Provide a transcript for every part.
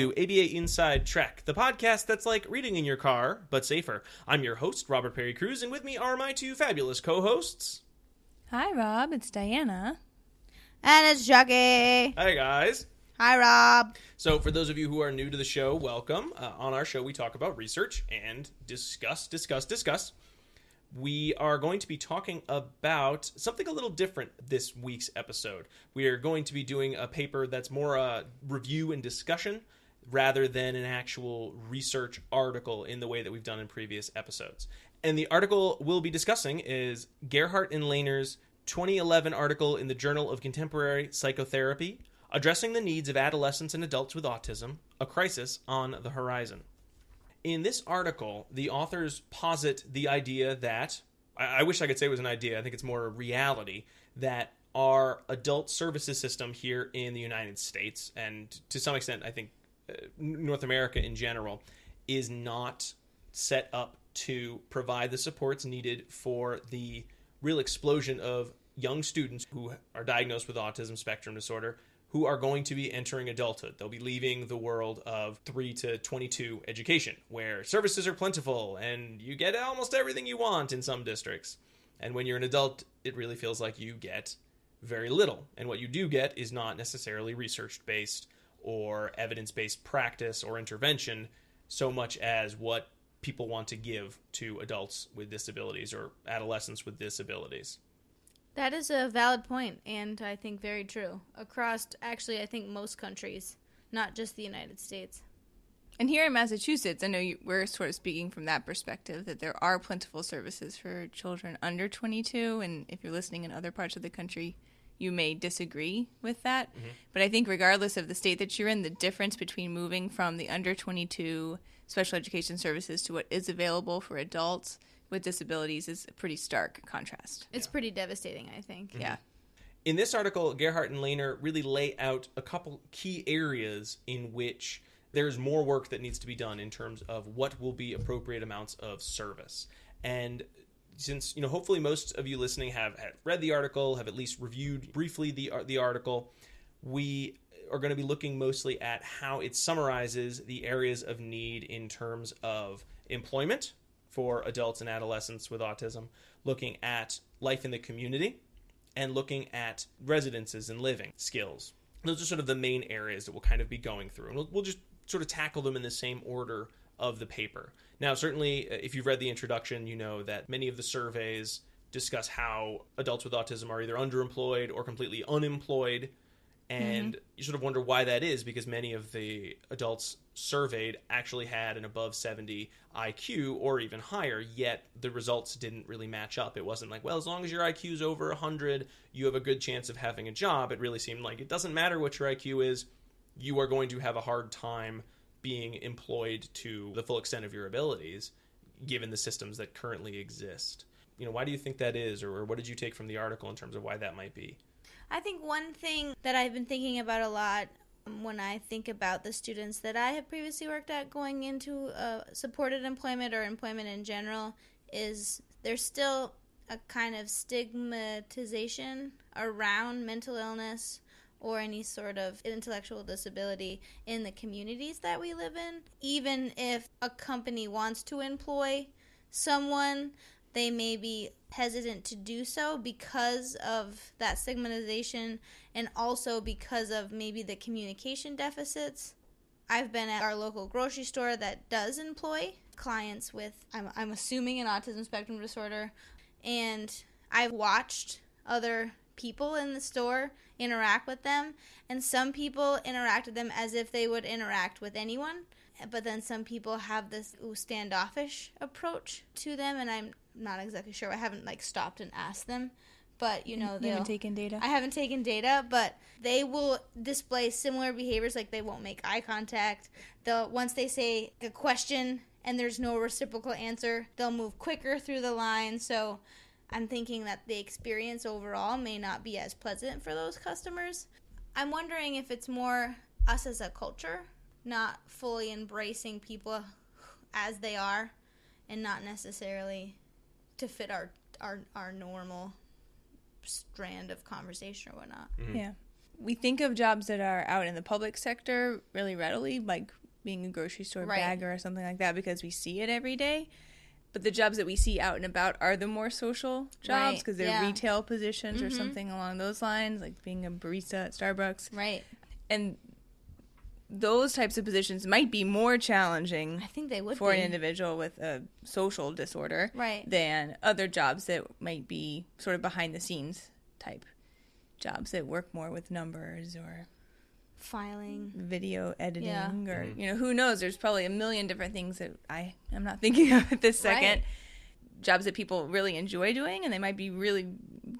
to ABA Inside Trek, the podcast that's like reading in your car, but safer. I'm your host, Robert Perry Cruz, and with me are my two fabulous co-hosts. Hi, Rob. It's Diana. And it's Jackie. Hi, guys. Hi, Rob. So for those of you who are new to the show, welcome. On our show, we talk about research and discuss. We are going to be talking about something a little different this week's episode. We are going to be doing a paper that's more a review and discussion rather than an actual research article in the way that we've done in previous episodes. And the article we'll be discussing is Gerhardt and Lehner's 2011 article in the Journal of Contemporary Psychotherapy, Addressing the Needs of Adolescents and Adults with Autism, a Crisis on the Horizon. In this article, the authors posit the idea that, I wish I could say it was an idea, I think it's more a reality, that our adult services system here in the United States, and to some extent, I think North America in general, is not set up to provide the supports needed for the real explosion of young students who are diagnosed with autism spectrum disorder, who are going to be entering adulthood. They'll be leaving the world of 3 to 22 education, where services are plentiful and you get almost everything you want in some districts. And when you're an adult, it really feels like you get very little. And what you do get is not necessarily research-based or evidence-based practice or intervention, so much as what people want to give to adults with disabilities or adolescents with disabilities. That is a valid point, and I think very true. Across, actually, I think most countries, not just the United States. And here in Massachusetts, I know we're sort of speaking from that perspective, that there are plentiful services for children under 22, and if you're listening in other parts of the country, you may disagree with that. Mm-hmm. But I think regardless of the state that you're in, the difference between moving from the under 22 special education services to what is available for adults with disabilities is a pretty stark contrast. It's pretty devastating, I think. Mm-hmm. Yeah. In this article, Gerhardt and Lehner really lay out a couple key areas in which there's more work that needs to be done in terms of what will be appropriate amounts of service. And since, hopefully most of you listening have read the article, have at least reviewed briefly the article, we are going to be looking mostly at how it summarizes the areas of need in terms of employment for adults and adolescents with autism, looking at life in the community, and looking at residences and living skills. Those are sort of the main areas that we'll kind of be going through. And we'll just sort of tackle them in the same order of the paper. Now, certainly, if you've read the introduction, you know that many of the surveys discuss how adults with autism are either underemployed or completely unemployed. And you sort of wonder why that is, because many of the adults surveyed actually had an above 70 IQ or even higher, yet the results didn't really match up. It wasn't like, well, as long as your IQ is over 100, you have a good chance of having a job. It really seemed like it doesn't matter what your IQ is, you are going to have a hard time being employed to the full extent of your abilities, given the systems that currently exist. Why do you think that is, or what did you take from the article in terms of why that might be? I think one thing that I've been thinking about a lot when I think about the students that I have previously worked at going into supported employment or employment in general is there's still a kind of stigmatization around mental illness or any sort of intellectual disability in the communities that we live in. Even if a company wants to employ someone, they may be hesitant to do so because of that stigmatization and also because of maybe the communication deficits. I've been at our local grocery store that does employ clients with, I'm assuming, an autism spectrum disorder, and I've watched other people in the store interact with them, and some people interact with them as if they would interact with anyone, but then some people have this standoffish approach to them, and I'm not exactly sure. I haven't stopped and asked them, but you haven't taken data. I haven't taken data, but they will display similar behaviors. Like they won't make eye contact. Once they say a question and there's no reciprocal answer, they'll move quicker through the line. So I'm thinking that the experience overall may not be as pleasant for those customers. I'm wondering if it's more us as a culture not fully embracing people as they are and not necessarily to fit our normal strand of conversation or whatnot. Mm-hmm. Yeah. we think of jobs that are out in the public sector really readily, like being a grocery store bagger or something like that, because we see it every day. But the jobs that we see out and about are the more social jobs because they're retail positions or something along those lines, like being a barista at Starbucks. Right. And those types of positions might be more challenging, I think they would for an individual with a social disorder than other jobs that might be sort of behind the scenes type jobs that work more with numbers or filing, video editing, or who knows, there's probably a million different things that I am not thinking of at this second. Jobs that people really enjoy doing, and they might be really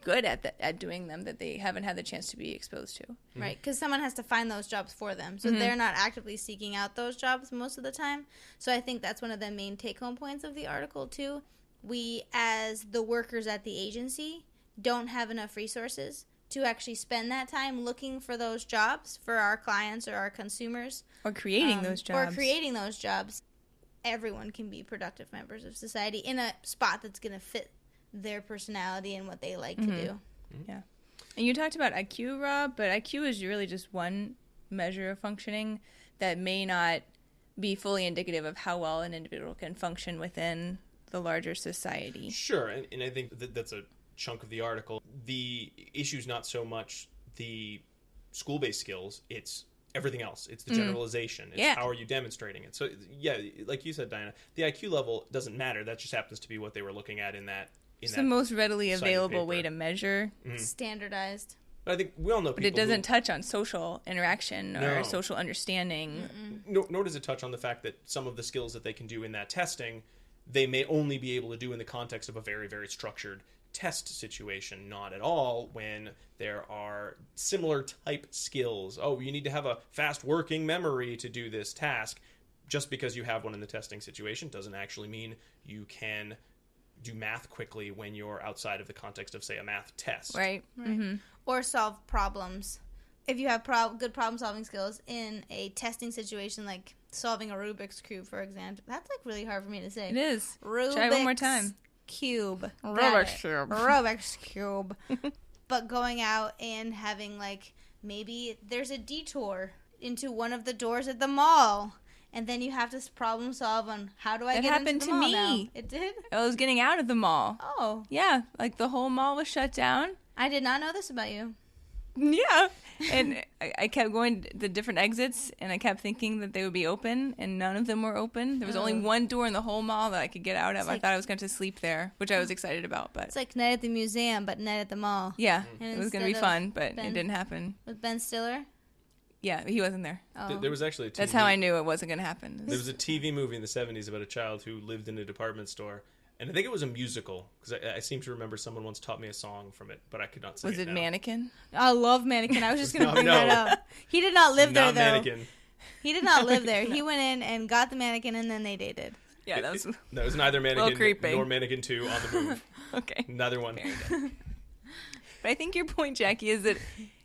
good at doing them that they haven't had the chance to be exposed to. Right, because someone has to find those jobs for them. So they're not actively seeking out those jobs most of the time. So I think that's one of the main take-home points of the article, too. We, as the workers at the agency, don't have enough resources to actually spend that time looking for those jobs for our clients or our consumers. Or creating those jobs. Everyone can be productive members of society in a spot that's going to fit their personality and what they like to do. Yeah. And you talked about IQ, Rob, but IQ is really just one measure of functioning that may not be fully indicative of how well an individual can function within the larger society. Sure, and I think that's a chunk of the article. The issue's not so much the school-based skills, it's everything else. It's the generalization. It's how are you demonstrating it. So, yeah, like you said, Diana, the IQ level doesn't matter. That just happens to be what they were looking at in that. It's the most readily available way to measure. Standardized. But I think we all know people. But it doesn't touch on social interaction or social understanding. Nor does it touch on the fact that some of the skills that they can do in that testing, they may only be able to do in the context of a very, very structured test situation, not at all when there are similar type skills. Oh, you need to have a fast working memory to do this task. Just because you have one in the testing situation doesn't actually mean you can do math quickly when you're outside of the context of, say, a math test. Right. Or solve problems. If you have good problem solving skills in a testing situation, like solving a Rubik's Cube, for example, that's like really hard for me to say. It is. Rubik's Try one more time. Cube. Rubik's Cube. But going out and having, like, maybe there's a detour into one of the doors at the mall, and then you have to problem solve on how do I get into the mall now. It did? I was getting out of the mall. Oh. Yeah, like the whole mall was shut down. I did not know this about you. Yeah. And I kept going to the different exits, and I kept thinking that they would be open, and none of them were open. There was only one door in the whole mall that I could get out of. I thought I was going to sleep there, which I was excited about. But it's like Night at the Museum, but Night at the Mall. Yeah, it was going to be fun, but it didn't happen. With Ben Stiller? Yeah, he wasn't there. Oh. There was actually a TV. That's how I knew it wasn't going to happen. There was a TV movie in the 70s about a child who lived in a department store. And I think it was a musical, because I seem to remember someone once taught me a song from it, but I could not sing it. Was it Mannequin? I love Mannequin. I was just going to bring that up. He did not live there, though. Mannequin. He did not live there. He went in and got the mannequin, and then they dated. Yeah, that was... No, it was neither Mannequin nor Mannequin 2 on the move. Okay. Neither one. But I think your point, Jackie, is that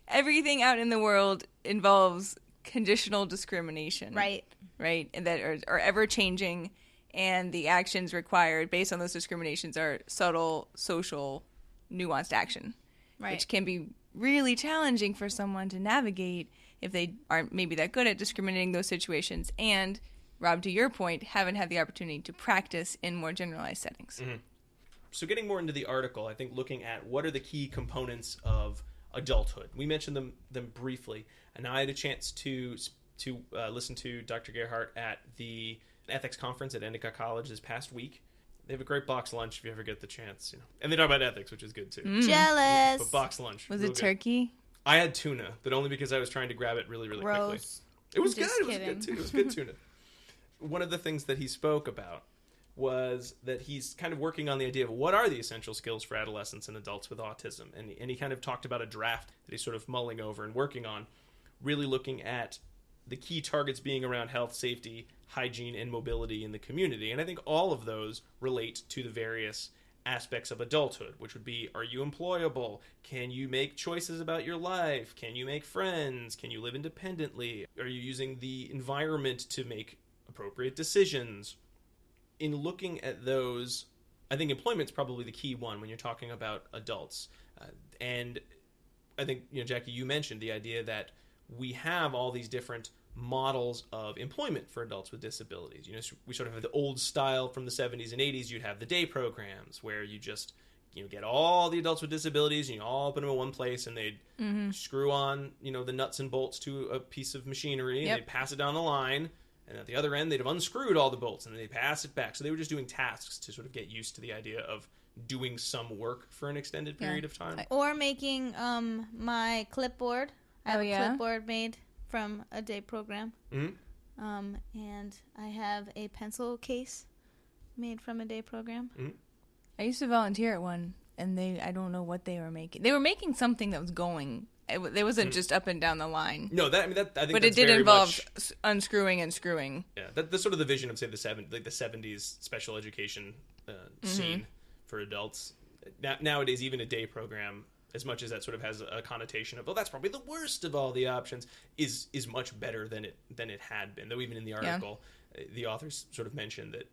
everything out in the world involves conditional discrimination. Right. Right? And that are ever-changing, and the actions required based on those discriminations are subtle, social, nuanced action. Right. Which can be really challenging for someone to navigate if they aren't maybe that good at discriminating those situations. And, Rob, to your point, haven't had the opportunity to practice in more generalized settings. Mm-hmm. So getting more into the article, I think looking at what are the key components of adulthood. We mentioned them briefly, and now I had a chance to listen to Dr. Gerhardt at the ethics conference at Endicott College this past week. They have a great box lunch if you ever get the chance, and they talk about ethics, which is good too. Jealous. But box lunch was it turkey? I had tuna, but only because I was trying to grab it really, really quickly. It was good. It was good too. It was good tuna. One of the things that he spoke about was that he's kind of working on the idea of what are the essential skills for adolescents and adults with autism, and he kind of talked about a draft that he's sort of mulling over and working on, really looking at the key targets being around health, safety, hygiene, and mobility in the community. And I think all of those relate to the various aspects of adulthood, which would be, are you employable? Can you make choices about your life? Can you make friends? Can you live independently? Are you using the environment to make appropriate decisions? In looking at those, I think employment's probably the key one when you're talking about adults. And I think, Jackie, you mentioned the idea that we have all these different models of employment for adults with disabilities. We sort of have the old style from the 70s and 80s. You'd have the day programs where you just get all the adults with disabilities and you all put them in one place, and they'd screw on the nuts and bolts to a piece of machinery, and they'd pass it down the line, and at the other end they'd have unscrewed all the bolts and they'd pass it back. So they were just doing tasks to sort of get used to the idea of doing some work for an extended period of time. Or making my clipboard. I have a clipboard made from a day program. And I have a pencil case made from a day program. I used to volunteer at one, and I don't know what they were making. They were making something that was going. It wasn't just up and down the line. No, I think but it did involve unscrewing and screwing. Yeah, that's sort of the vision of, say, the 70s special education scene for adults. Nowadays, even a day program, as much as that sort of has a connotation of, that's probably the worst of all the options, is much better than it had been. Though even in the article, the authors sort of mentioned that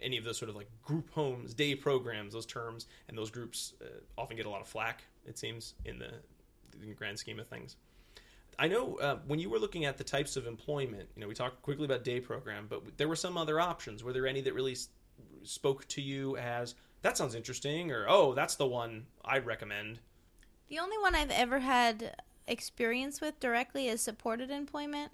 any of those sort of like group homes, day programs, those terms and those groups often get a lot of flack, it seems, in the grand scheme of things. I know when you were looking at the types of employment, we talked quickly about day program, but there were some other options. Were there any that really spoke to you as, that sounds interesting, or, that's the one I'd recommend? The only one I've ever had experience with directly is supported employment.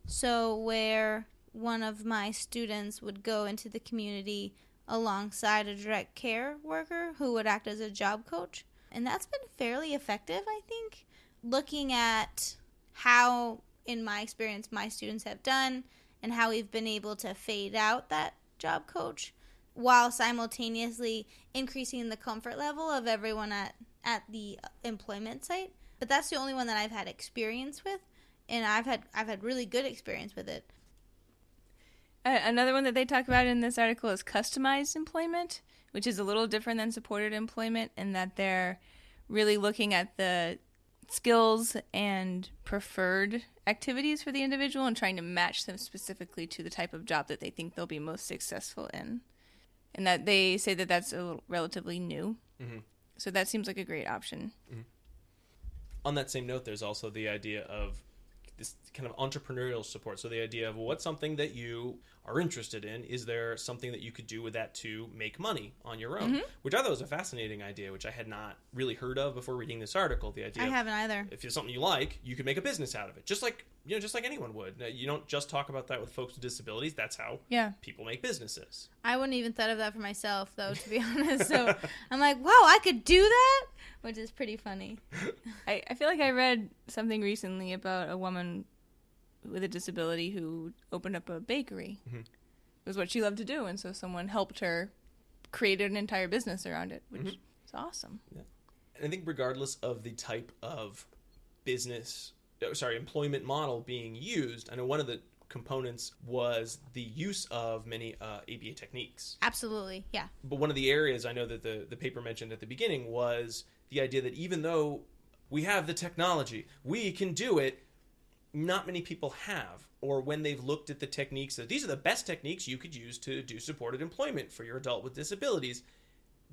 So where one of my students would go into the community alongside a direct care worker who would act as a job coach. And that's been fairly effective, I think. Looking at how, in my experience, my students have done and how we've been able to fade out that job coach while simultaneously increasing the comfort level of everyone at the employment site. But that's the only one that I've had experience with, and I've had really good experience with it. Another one that they talk about in this article is customized employment, which is a little different than supported employment in that they're really looking at the skills and preferred activities for the individual and trying to match them specifically to the type of job that they think they'll be most successful in. And that they say that that's relatively new. So that seems like a great option. On that same note, there's also the idea of this kind of entrepreneurial support. So the idea of, what's something that you are interested in? Is there something that you could do with that to make money on your own? Which I thought was a fascinating idea, which I had not really heard of before reading this article. The idea I haven't either. If it's something you like, you could make a business out of it. Just like anyone would. You don't just talk about that with folks with disabilities. That's how people make businesses. I wouldn't even thought of that for myself, though, to be honest. So I'm like, wow, I could do that? Which is pretty funny. I feel like I read something recently about a woman with a disability who opened up a bakery. It was what she loved to do, and so someone helped her create an entire business around it, which is awesome. Yeah. And I think regardless of the type of employment model being used, I know one of the components was the use of many ABA techniques. Absolutely, yeah. But one of the areas I know that the paper mentioned at the beginning was the idea that even though we have the technology, we can do it, not many people have. Or when they've looked at the techniques, that these are the best techniques you could use to do supported employment for your adult with disabilities,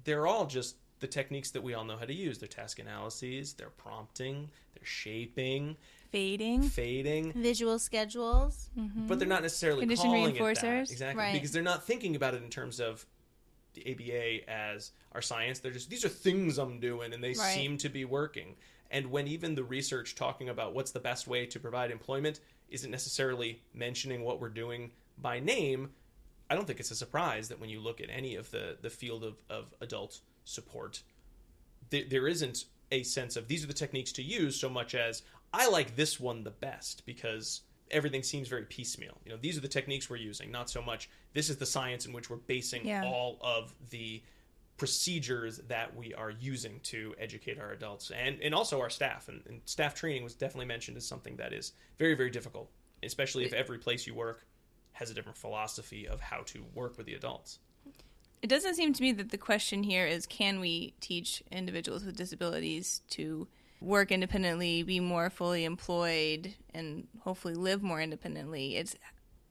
they're all just the techniques that we all know how to use. They're task analyses, they're prompting, they're shaping, fading, visual schedules, but they're not necessarily condition calling reinforcers. it that. Exactly, right. Because they're not thinking about it in terms of the ABA as our science. They're just, these are things I'm doing, and they seem to be working. And when even the research talking about what's the best way to provide employment isn't necessarily mentioning what we're doing by name, I don't think it's a surprise that when you look at any of the field of adult support, there isn't a sense of these are the techniques to use so much as I like this one the best because everything seems very piecemeal. These are the techniques we're using, not so much this is the science in which we're basing all of the procedures that we are using to educate our adults and also our staff. And staff training was definitely mentioned as something that is very, very difficult, especially if every place you work has a different philosophy of how to work with the adults. It doesn't seem to me that the question here is, can we teach individuals with disabilities to work independently, be more fully employed, and hopefully live more independently?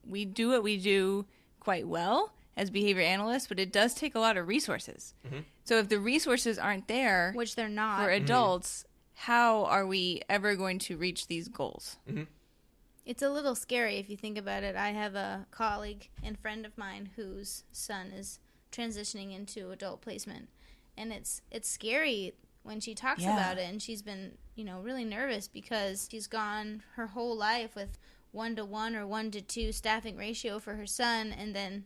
We do what we do quite well as behavior analysts, but it does take a lot of resources. So if the resources aren't there, which they're not, for adults, how are we ever going to reach these goals? Mm-hmm. It's a little scary if you think about it. I have a colleague and friend of mine whose son is transitioning into adult placement, and it's scary when she talks about it, and she's been, really nervous because she's gone her whole life with 1-to-1 or 1-to-2 staffing ratio for her son, and then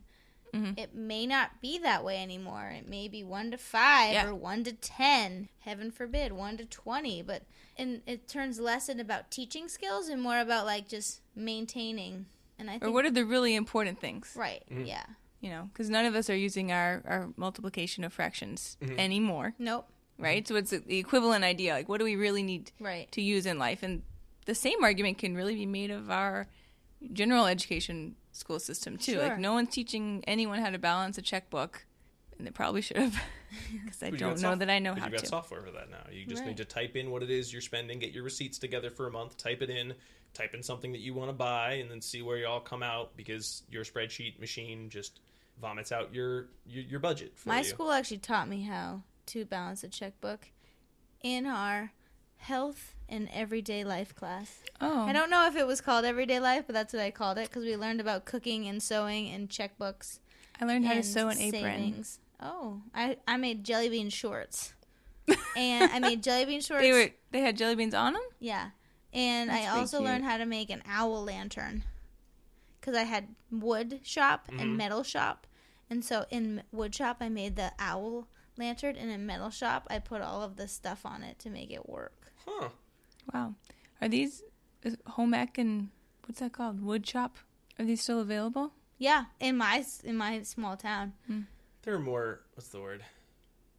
it may not be that way anymore. It may be 1-to-5 or 1-to-10, heaven forbid, 1-to-20, and it turns less about teaching skills and more about like just maintaining. And I think, or what are the really important things? Right, yeah. Because none of us are using our multiplication of fractions anymore. Nope. Right? So it's the equivalent idea. Like, what do we really need to use in life? And the same argument can really be made of our general education school system, too. Sure. Like, no one's teaching anyone how to balance a checkbook, and they probably should have, because I don't know that I know how to. You've got software for that now. You just need to type in what it is you're spending, get your receipts together for a month, type in something that you want to buy, and then see where you all come out, because your spreadsheet machine just vomits out your budget for you. My school actually taught me how to balance a checkbook in our health and everyday life class. Oh. I don't know if it was called everyday life, but that's what I called it, because we learned about cooking and sewing and checkbooks. I learned how to sew an apron. Savings. Oh, I made jelly bean shorts. And I made jelly bean shorts. They had jelly beans on them? Yeah. And I also learned how to make an owl lantern, because I had wood shop and metal shop. And so in wood shop, I made the owl lantern, and in metal shop, I put all of the stuff on it to make it work. Huh. Wow. Are these home ec and what's that called? Wood shop? Are these still available? Yeah, in my small town. There are more, what's the word?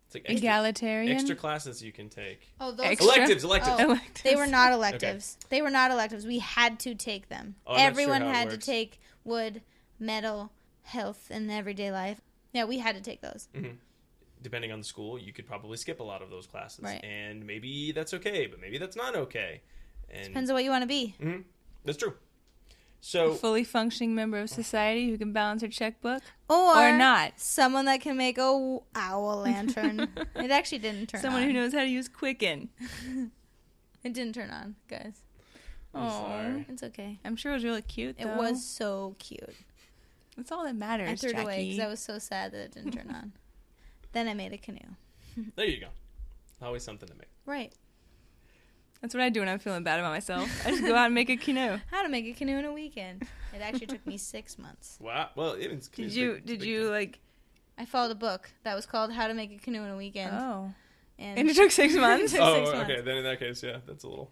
It's like egalitarian? Extra classes you can take. Oh, those electives. Oh, they were not electives. Okay. They were not electives. We had to take them. Oh, Everyone had to take wood, metal, health, and everyday life. Yeah, we had to take those. Mm-hmm. Depending on the school, you could probably skip a lot of those classes. Right. And maybe that's okay, but maybe that's not okay. And depends on what you want to be. Mm-hmm. That's true. So, a fully functioning member of society who can balance her checkbook, or not. Someone that can make a owl lantern. It actually didn't turn Someone on. who knows how to use Quicken. It didn't turn on, guys. I'm sorry. It's okay. I'm sure it was really cute, though. It was so cute. That's all that matters, I threw it away because Jackie. I was so sad that it didn't turn on. Then I made a canoe. There you go. Always something to make. Right. That's what I do when I'm feeling bad about myself. I just go out and make a canoe. How to make a canoe in a weekend. It actually took me 6 months. Wow. Well, it's Did you like... I followed a book that was called How to Make a Canoe in a Weekend. Oh. And it took 6 months? It took 6 months. Okay. Then in that case, yeah, that's a little...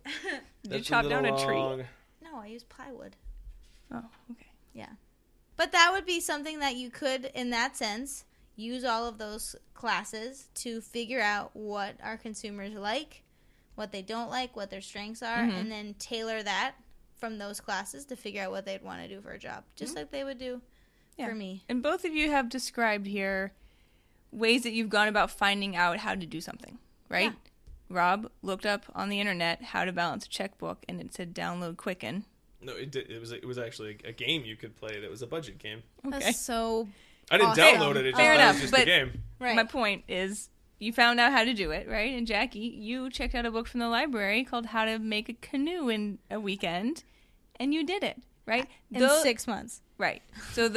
Did you chop down a tree? No, I used plywood. Oh, okay. Yeah. But that would be something that you could, in that sense, use all of those classes to figure out what our consumers like, what they don't like, what their strengths are, and then tailor that from those classes to figure out what they'd want to do for a job, just like they would do for me. And both of you have described here ways that you've gone about finding out how to do something, right? Yeah. Rob looked up on the internet how to balance a checkbook, and it said download Quicken. No, it was actually a game you could play that was a budget game. Okay. That's so I didn't download it. Fair enough, was just but a game. Right. My point is you found out how to do it, right? And Jackie, you checked out a book from the library called How to Make a Canoe in a Weekend, and you did it, right? In 6 months. Right. So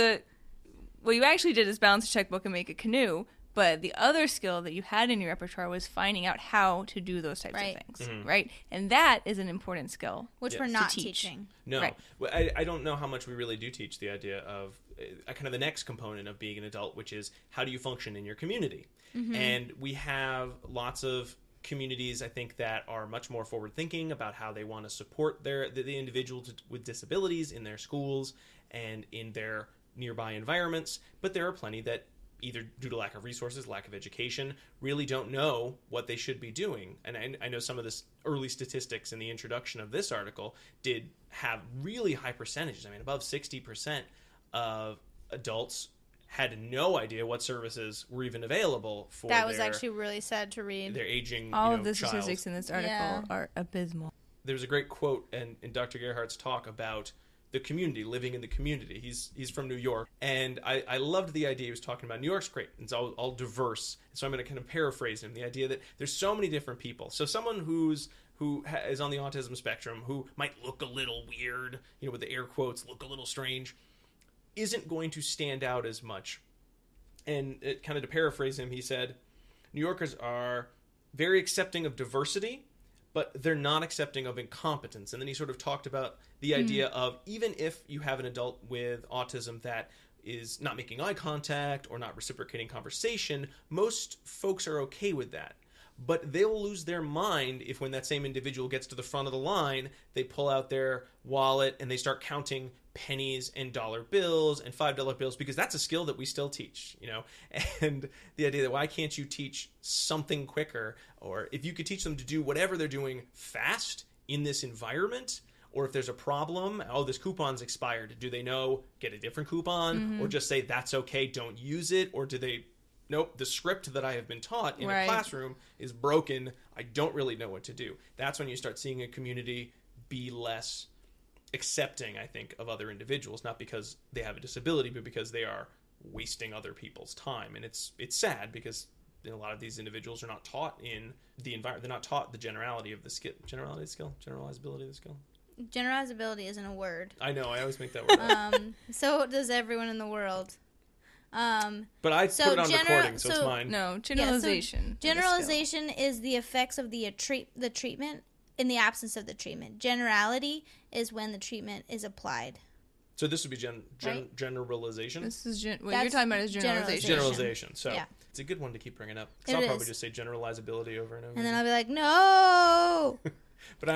what you actually did is balance a checkbook and make a canoe, but the other skill that you had in your repertoire was finding out how to do those types of things, right? And that is an important skill. Which we're not teaching. No. Right. Well, I don't know how much we really do teach the idea of kind of the next component of being an adult, which is how do you function in your community? And we have lots of communities, I think, that are much more forward-thinking about how they want to support the individuals with disabilities in their schools and in their nearby environments, but there are plenty that either due to lack of resources, lack of education, really don't know what they should be doing. And I know some of this early statistics in the introduction of this article did have really high percentages. I mean, above 60% of adults had no idea what services were even available for that was actually really sad to read. Their aging All of the child. statistics in this article are abysmal. There's a great quote in Dr. Gerhardt's talk about the community, living in the community. He's from New York, and I loved the idea he was talking about. New York's great. It's all diverse. So I'm going to kind of paraphrase him, the idea that there's so many different people. So someone who's who is on the autism spectrum, who might look a little weird, with the air quotes, look a little strange, isn't going to stand out as much. And kind of to paraphrase him, he said, New Yorkers are very accepting of diversity, but they're not accepting of incompetence. And then he sort of talked about the idea of even if you have an adult with autism that is not making eye contact or not reciprocating conversation, most folks are okay with that. But they will lose their mind if when that same individual gets to the front of the line, they pull out their wallet and they start counting pennies and dollar bills and $5 bills, because that's a skill that we still teach, and the idea that why can't you teach something quicker, or if you could teach them to do whatever they're doing fast in this environment, or if there's a problem, this coupon's expired, do they know, get a different coupon, or just say that's okay, don't use it, or do they, nope, the script that I have been taught in a classroom is broken, I don't really know what to do. That's when you start seeing a community be less accepting, I think, of other individuals, not because they have a disability, but because they are wasting other people's time. And it's sad because a lot of these individuals are not taught in the environment. They're not taught the generality of the skill. Generality of the skill? Generalizability of the skill? Generalizability isn't a word. I know. I always make that word up. So does everyone in the world. But I put it on recording, so it's mine. No, generalization. Yeah, generalization is the effects of the treatment in the absence of the treatment. Generality is when the treatment is applied. So this would be generalization? This is what you're talking about is generalization. Generalization. So it's a good one to keep bringing up. Because I'll probably just say generalizability over and over. And then I'll be like, no! But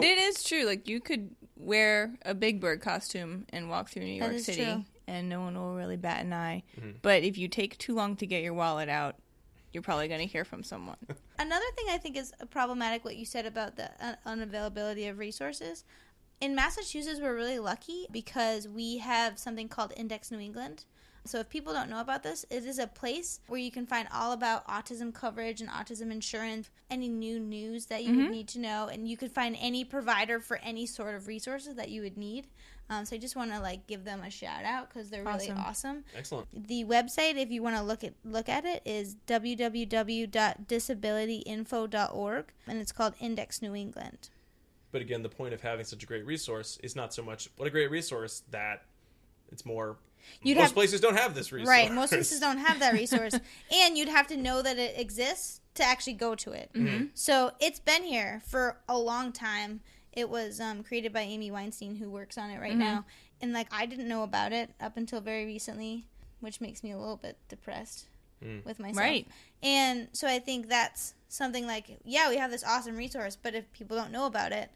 it is true. Like, you could wear a Big Bird costume and walk through New York City, true. And no one will really bat an eye. Mm-hmm. But if you take too long to get your wallet out, you're probably going to hear from someone. Another thing I think is problematic, what you said about the unavailability of resources. In Massachusetts, we're really lucky because we have something called Index New England. So if people don't know about this, it is a place where you can find all about autism coverage and autism insurance, any new news that you would need to know, and you can find any provider for any sort of resources that you would need. So I just want to give them a shout out because they're really awesome. Excellent. The website, if you want to look at it, is www.disabilityinfo.org, and it's called Index New England. But again, the point of having such a great resource is not so much what a great resource, that it's more most places don't have this resource. Right, most places don't have that resource. And you'd have to know that it exists to actually go to it. Mm-hmm. So it's been here for a long time. It was created by Amy Weinstein, who works on it right now. And I didn't know about it up until very recently, which makes me a little bit depressed with myself. Right. And so I think that's something we have this awesome resource, but if people don't know about it,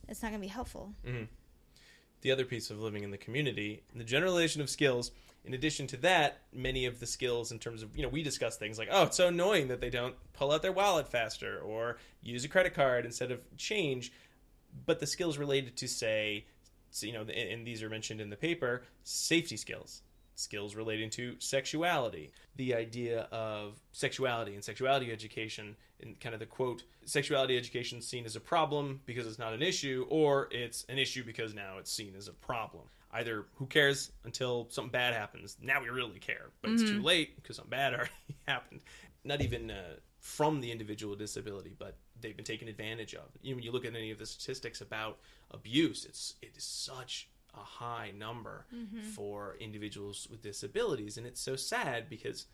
it's not going to be helpful. Mm-hmm. The other piece of living in the community, the generalization of skills, in addition to that, many of the skills in terms of, we discuss things like, it's so annoying that they don't pull out their wallet faster or use a credit card instead of change. But the skills related to, say, and these are mentioned in the paper, safety skills relating to sexuality, the idea of sexuality and sexuality education, and kind of the quote, sexuality education seen as a problem because it's not an issue, or it's an issue because now it's seen as a problem. Either who cares until something bad happens, now we really care, but it's too late because something bad already happened. Not even from the individual disability, but they've been taken advantage of. When you look at any of the statistics about abuse, it is such a high number for individuals with disabilities, and it's so sad because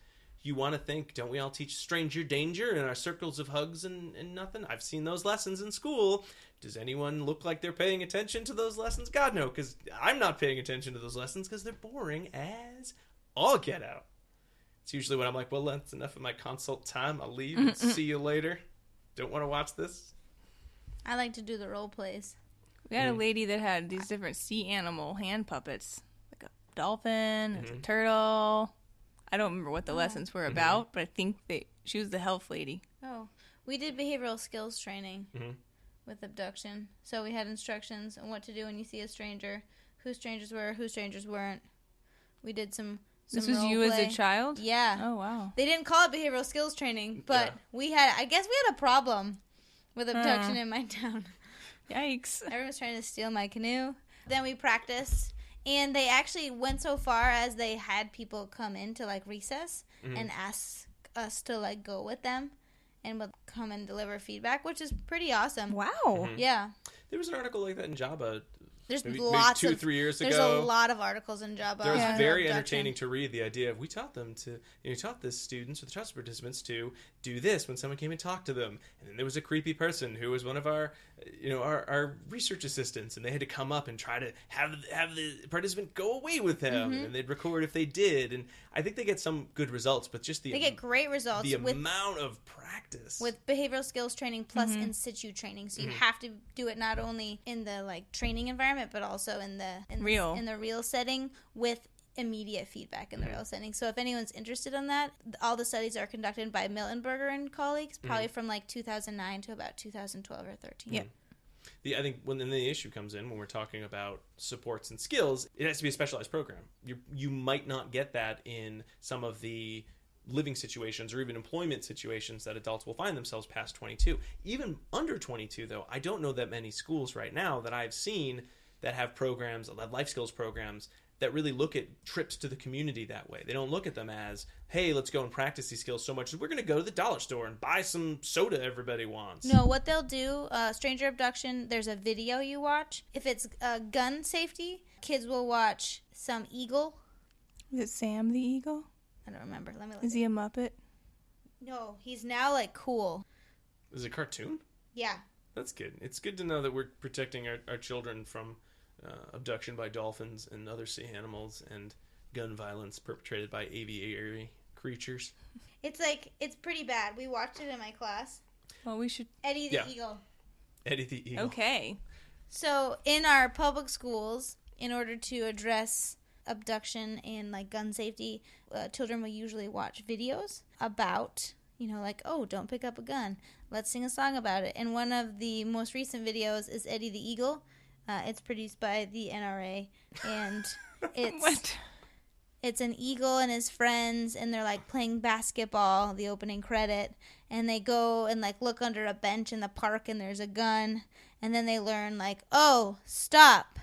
you want to think, don't we all teach stranger danger in our circles of hugs and nothing? I've seen those lessons in school. Does anyone look like they're paying attention to those lessons? God, no, because I'm not paying attention to those lessons because they're boring as all get out. It's usually when I'm like, well, that's enough of my consult time. I'll leave and see you later. Don't want to watch this. I like to do the role plays. We had a lady that had these different sea animal hand puppets, like a dolphin, a turtle. I don't remember what the lessons were about, but I think she was the health lady. Oh, we did behavioral skills training with abduction. So we had instructions on what to do when you see a stranger, who strangers were, who strangers weren't. We did some This was you as a child? Yeah. Oh, wow. They didn't call it behavioral skills training, but I guess we had a problem with abduction in my town. Yikes. Everyone was trying to steal my canoe. Then we practiced, and they actually went so far as they had people come in to recess and ask us to go with them and would come and deliver feedback, which is pretty awesome. Wow. Yeah. There was an article like that in Java. There's Maybe lots 2 or of 3 years There's ago. a lot of articles in Java. There was on very abduction. entertaining to read the idea of we taught the students or the test participants to do this when someone came and talked to them, and then there was a creepy person who was one of our research assistants, and they had to come up and try to have the participant go away with them, and they'd record if they did, and I think they get some good results, but just they get great results. The amount of practice with behavioral skills training plus in situ training, so you have to do it not only in the like training environment, but also in the real setting with immediate feedback in the real setting. So if anyone's interested in that, all the studies are conducted by Miltenberger and colleagues, probably from like 2009 to about 2012 or 13. Yeah. I think when the issue comes in when we're talking about supports and skills, it has to be a specialized program. You might not get that in some of the living situations or even employment situations that adults will find themselves past 22. Even under 22, though, I don't know that many schools right now that I've seen that have programs, that have life skills programs, that really look at trips to the community that way. They don't look at them as, hey, let's go and practice these skills so much that we're going to go to the dollar store and buy some soda everybody wants. No, what they'll do, stranger abduction, there's a video you watch. If it's gun safety, kids will watch some eagle. Is it Sam the Eagle? I don't remember. Let me look. Is he a Muppet? No, he's now like cool. Is it a cartoon? Yeah. That's good. It's good to know that we're protecting our children from abduction by dolphins and other sea animals and gun violence perpetrated by aviary creatures. It's pretty bad. We watched it in my class. Well, we should... Eddie the Eagle. Eddie the Eagle. Okay. So in our public schools, in order to address abduction and like gun safety, children will usually watch videos about, like, oh, don't pick up a gun. Let's sing a song about it. And one of the most recent videos is Eddie the Eagle. It's produced by the NRA, and it's an eagle and his friends, and they're like playing basketball, the opening credit, and they go and like look under a bench in the park and there's a gun, and then they learn like, oh, stop,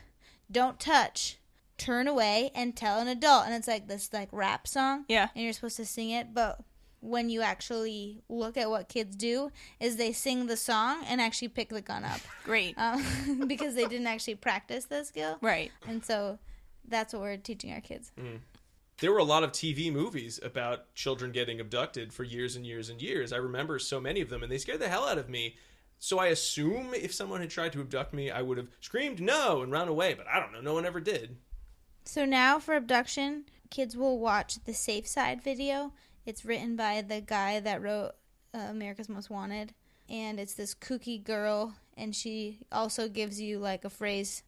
don't touch, turn away and tell an adult. And it's like this like rap song. Yeah. And you're supposed to sing it, but when you actually look at what kids do is they sing the song and actually pick the gun up. Great. Because they didn't actually practice the skill. Right. And so that's what we're teaching our kids. There were a lot of TV movies about children getting abducted for years and years and years. I remember so many of them, and they scared the hell out of me. So I assume if someone had tried to abduct me, I would have screamed no and run away, but I don't know. No one ever did. So now for abduction, kids will watch the Safe Side video. It's written by the guy that wrote America's Most Wanted. And it's this kooky girl, and she also gives you like a phrase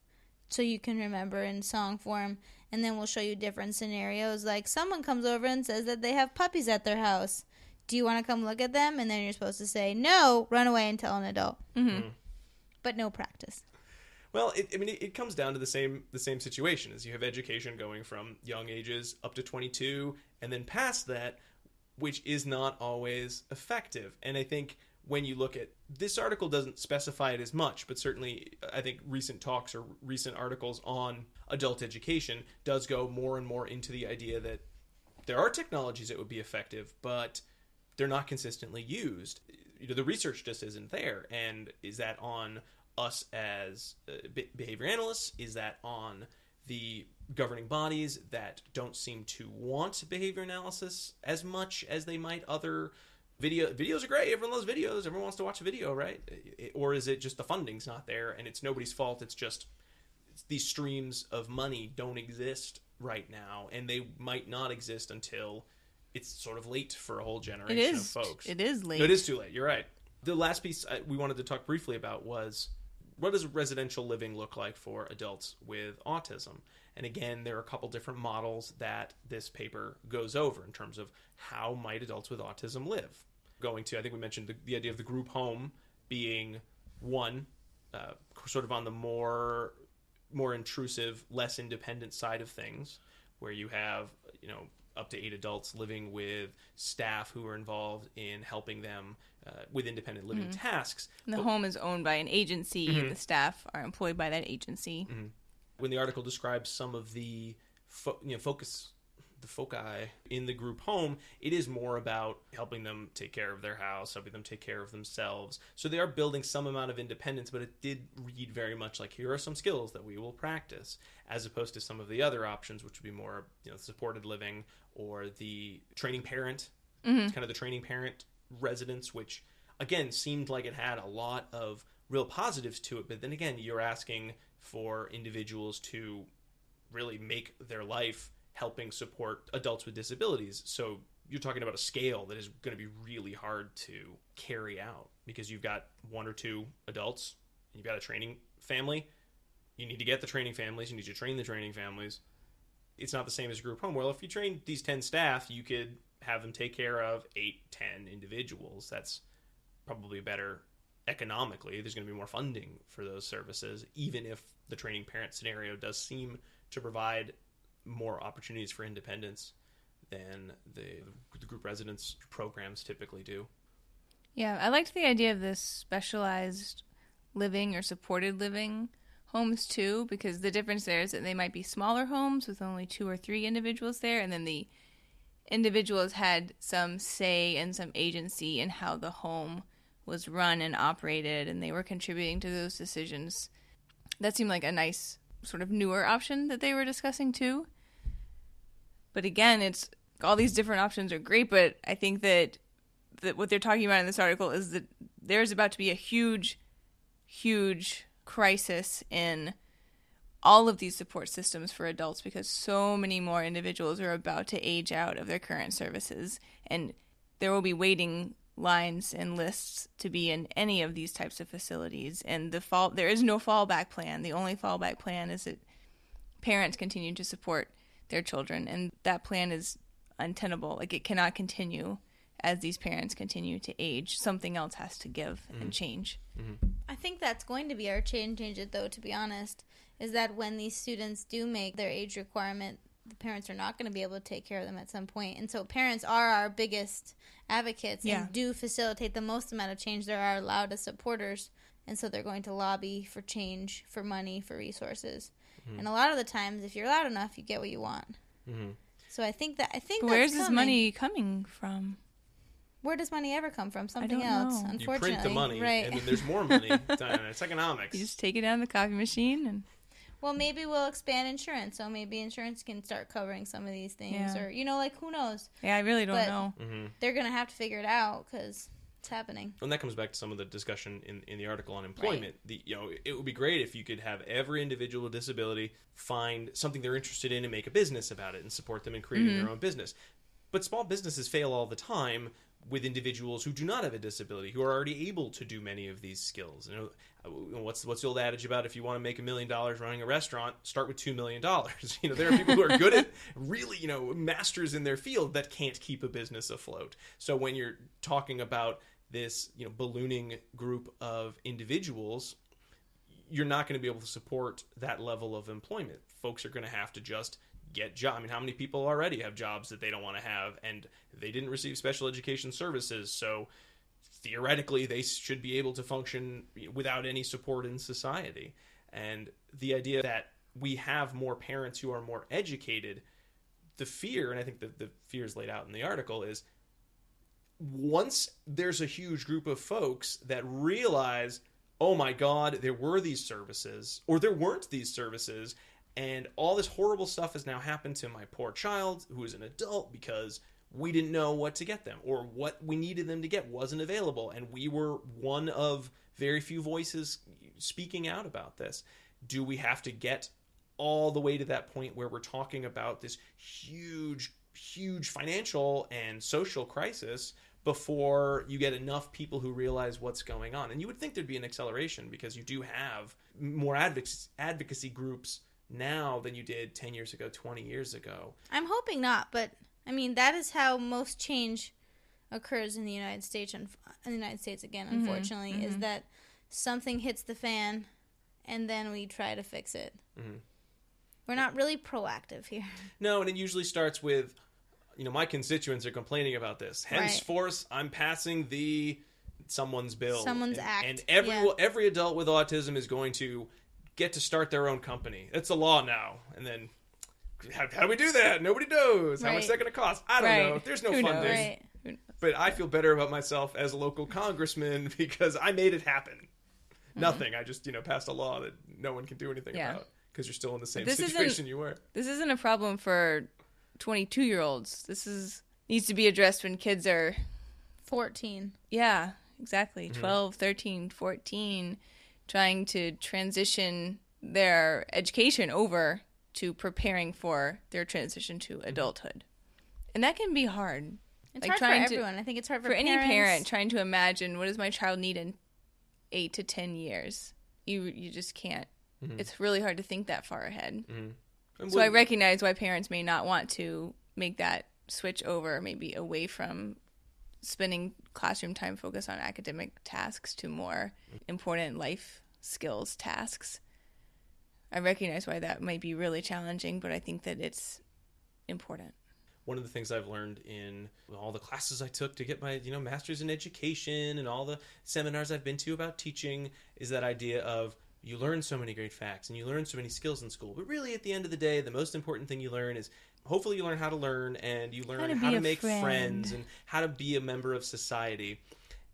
so you can remember in song form. And then we'll show you different scenarios. Like someone comes over and says that they have puppies at their house. Do you want to come look at them? And then you're supposed to say, no, run away and tell an adult. But no practice. Well, it comes down to the same situation as you have education going from young ages up to 22 and then past that, which is not always effective. And I think when you look at this article doesn't specify it as much, but certainly I think recent talks or recent articles on adult education does go more and more into the idea that there are technologies that would be effective, but they're not consistently used. The research just isn't there. And is that on us as behavior analysts? Is that on the governing bodies that don't seem to want behavior analysis as much as they might other videos are great, everyone loves videos, everyone wants to watch a video, right? Or is it just the funding's not there and it's nobody's fault, it's just these streams of money don't exist right now, and they might not exist until it's sort of late for a whole generation of folks. It is late. No, it is too late, you're right. The last piece we wanted to talk briefly about was, what does residential living look like for adults with autism? And again, there are a couple different models that this paper goes over in terms of how might adults with autism live. I think we mentioned the idea of the group home being one, sort of on the more intrusive, less independent side of things, where you have, up to 8 adults living with staff who are involved in helping them with independent living tasks. And the home is owned by an agency, and the staff are employed by that agency. When the article describes some of the focus the foci in the group home, it is more about helping them take care of their house, helping them take care of themselves. So they are building some amount of independence, but it did read very much like, here are some skills that we will practice, as opposed to some of the other options, which would be more, supported living or the training parent, kind of the training parent residence, which again seemed like it had a lot of real positives to it. But then again, you're asking for individuals to really make their life helping support adults with disabilities. So you're talking about a scale that is going to be really hard to carry out, because you've got one or two adults, and you've got a training family. You need to get the training families. You need to train the training families. It's not the same as a group home. Well, if you train these 10 staff, you could have them take care of 8, 10 individuals. That's probably better economically. There's going to be more funding for those services, even if the training parent scenario does seem to provide more opportunities for independence than the group residence programs typically do. Yeah, I liked the idea of this specialized living or supported living homes too, because the difference there is that they might be smaller homes with only 2 or 3 individuals there, and then the individuals had some say and some agency in how the home was run and operated, and they were contributing to those decisions. That seemed like a nice sort of newer option that they were discussing too. But again, it's all these different options are great, but I think that what they're talking about in this article is that there's about to be a huge crisis in all of these support systems for adults, because so many more individuals are about to age out of their current services, and there will be waiting lines and lists to be in any of these types of facilities. And there is no fallback plan. The only fallback plan is that parents continue to support their children, and that plan is untenable. Like, it cannot continue as these parents continue to age. Something else has to give and change. I think that's going to be our change it, though, to be honest, is that when these students do make their age requirement, the parents are not going to be able to take care of them at some point. And so parents are our biggest advocates and do facilitate the most amount of change. They're our loudest supporters. And so they're going to lobby for change, for money, for resources. And a lot of the times, if you're loud enough, you get what you want. So I think but that's where's this money coming from? Where does money ever come from? Something don't else, know. unfortunately. You print the money, right. and then there's more money. It's economics. You just take it down the coffee machine and... Well, maybe we'll expand insurance, so maybe insurance can start covering some of these things. Or, who knows? Yeah, I really don't know. They're going to have to figure it out, because it's happening. And that comes back to some of the discussion in the article on employment. Right. It would be great if you could have every individual with disability find something they're interested in and make a business about it and support them in creating their own business. But small businesses fail all the time with individuals who do not have a disability, who are already able to do many of these skills. What's the old adage about, if you want to make $1 million running a restaurant, start with $2 million. There are people who are good at really, masters in their field that can't keep a business afloat. So when you're talking about this, ballooning group of individuals, you're not going to be able to support that level of employment. Folks are going to have to just get jobs. I mean, how many people already have jobs that they don't want to have, and they didn't receive special education services, so theoretically they should be able to function without any support in society. And the idea that we have more parents who are more educated, the fear, and I think the fear is laid out in the article, is once there's a huge group of folks that realize, oh my God, there were these services, or there weren't these services, and all this horrible stuff has now happened to my poor child who is an adult because we didn't know what to get them, or what we needed them to get wasn't available, and we were one of very few voices speaking out about this. Do we have to get all the way to that point where we're talking about this huge financial and social crisis before you get enough people who realize what's going on? And you would think there'd be an acceleration, because you do have more advocacy groups now than you did 10 years ago, 20 years ago. I'm hoping not, but I mean, that is how most change occurs in the United States. Again, unfortunately, is that something hits the fan, and then we try to fix it. We're not really proactive here. No, and it usually starts with, my constituents are complaining about this. Henceforth, I'm passing someone's bill. Someone's act. And every adult with autism is going to get to start their own company. It's a law now. And then how do we do that? Nobody knows. How much is that going to cost? I don't know. There's no Who funding. knows? Right. Who knows? But I feel better about myself as a local congressman because I made it happen. Nothing. I just, passed a law that no one can do anything about because you're still in the same situation you were. This isn't a problem for 22-year-olds. This needs to be addressed when kids are 14. Yeah, exactly. 12, 13, 14, trying to transition their education over to preparing for their transition to adulthood. And that can be hard. It's hard for everyone. I think it's hard for any parent trying to imagine, what does my child need in 8 to 10 years? You just can't. It's really hard to think that far ahead. So I recognize why parents may not want to make that switch over, maybe away from spending classroom time focused on academic tasks to more important life skills tasks. I recognize why that might be really challenging, but I think that it's important. One of the things I've learned in all the classes I took to get my, master's in education and all the seminars I've been to about teaching is that idea of you learn so many great facts and you learn so many skills in school. But really, at the end of the day, the most important thing you learn is hopefully you learn how to learn and you learn how to make friends and how to be a member of society.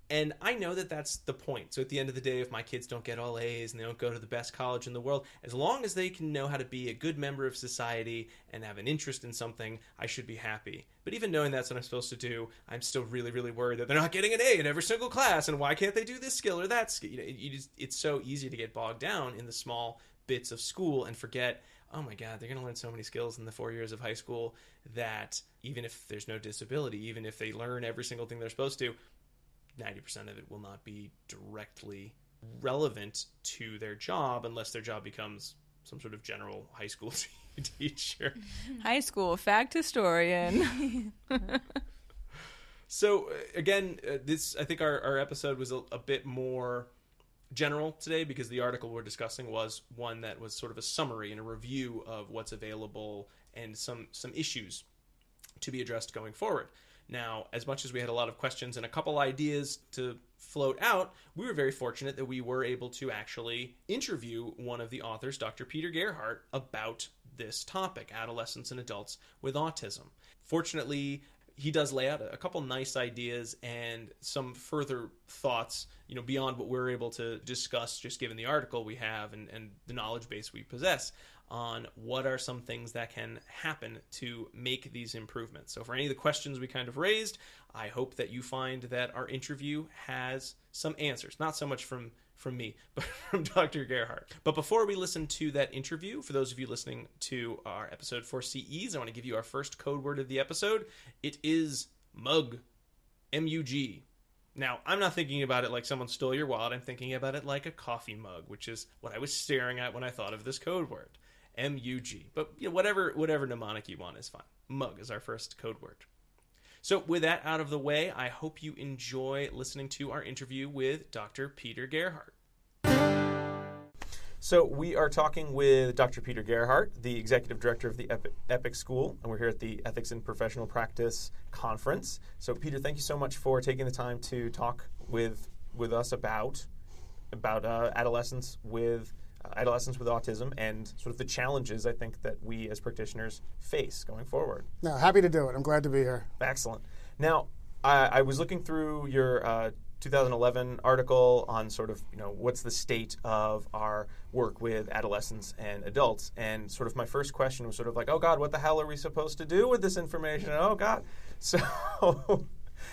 And I know that that's the point. So at the end of the day, if my kids don't get all A's and they don't go to the best college in the world, as long as they can know how to be a good member of society and have an interest in something, I should be happy. But even knowing that's what I'm supposed to do, I'm still really, really worried that they're not getting an A in every single class. And why can't they do this skill or that skill? It's so easy to get bogged down in the small bits of school and forget, oh my God, they're going to learn so many skills in the 4 years of high school that even if there's no disability, even if they learn every single thing they're supposed to, 90% of it will not be directly relevant to their job unless their job becomes some sort of general high school teacher. High school fact historian. So again, I think our episode was a bit more general today because the article we're discussing was one that was sort of a summary and a review of what's available and some issues to be addressed going forward. Now, as much as we had a lot of questions and a couple ideas to float out, we were very fortunate that we were able to actually interview one of the authors, Dr. Peter Gerhardt, about this topic, adolescents and adults with autism. Fortunately, he does lay out a couple nice ideas and some further thoughts, beyond what we're able to discuss just given the article we have and the knowledge base we possess on what are some things that can happen to make these improvements. So for any of the questions we kind of raised, I hope that you find that our interview has some answers, not so much from me, but from Dr. Gerhardt. But before we listen to that interview, for those of you listening to our episode for CEs, I want to give you our first code word of the episode. It is mug, M-U-G. Now, I'm not thinking about it like someone stole your wallet. I'm thinking about it like a coffee mug, which is what I was staring at when I thought of this code word. M-U-G. But whatever mnemonic you want is fine. Mug is our first code word. So with that out of the way, I hope you enjoy listening to our interview with Dr. Peter Gerhardt. So we are talking with Dr. Peter Gerhardt, the Executive Director of the EPIC School, and we're here at the Ethics in Professional Practice Conference. So Peter, thank you so much for taking the time to talk with us about adolescents with autism and sort of the challenges I think that we as practitioners face going forward. No, happy to do it. I'm glad to be here. Excellent. Now, I was looking through your 2011 article on sort of, what's the state of our work with adolescents and adults. And sort of my first question was sort of like, oh God, what the hell are we supposed to do with this information? Oh God. So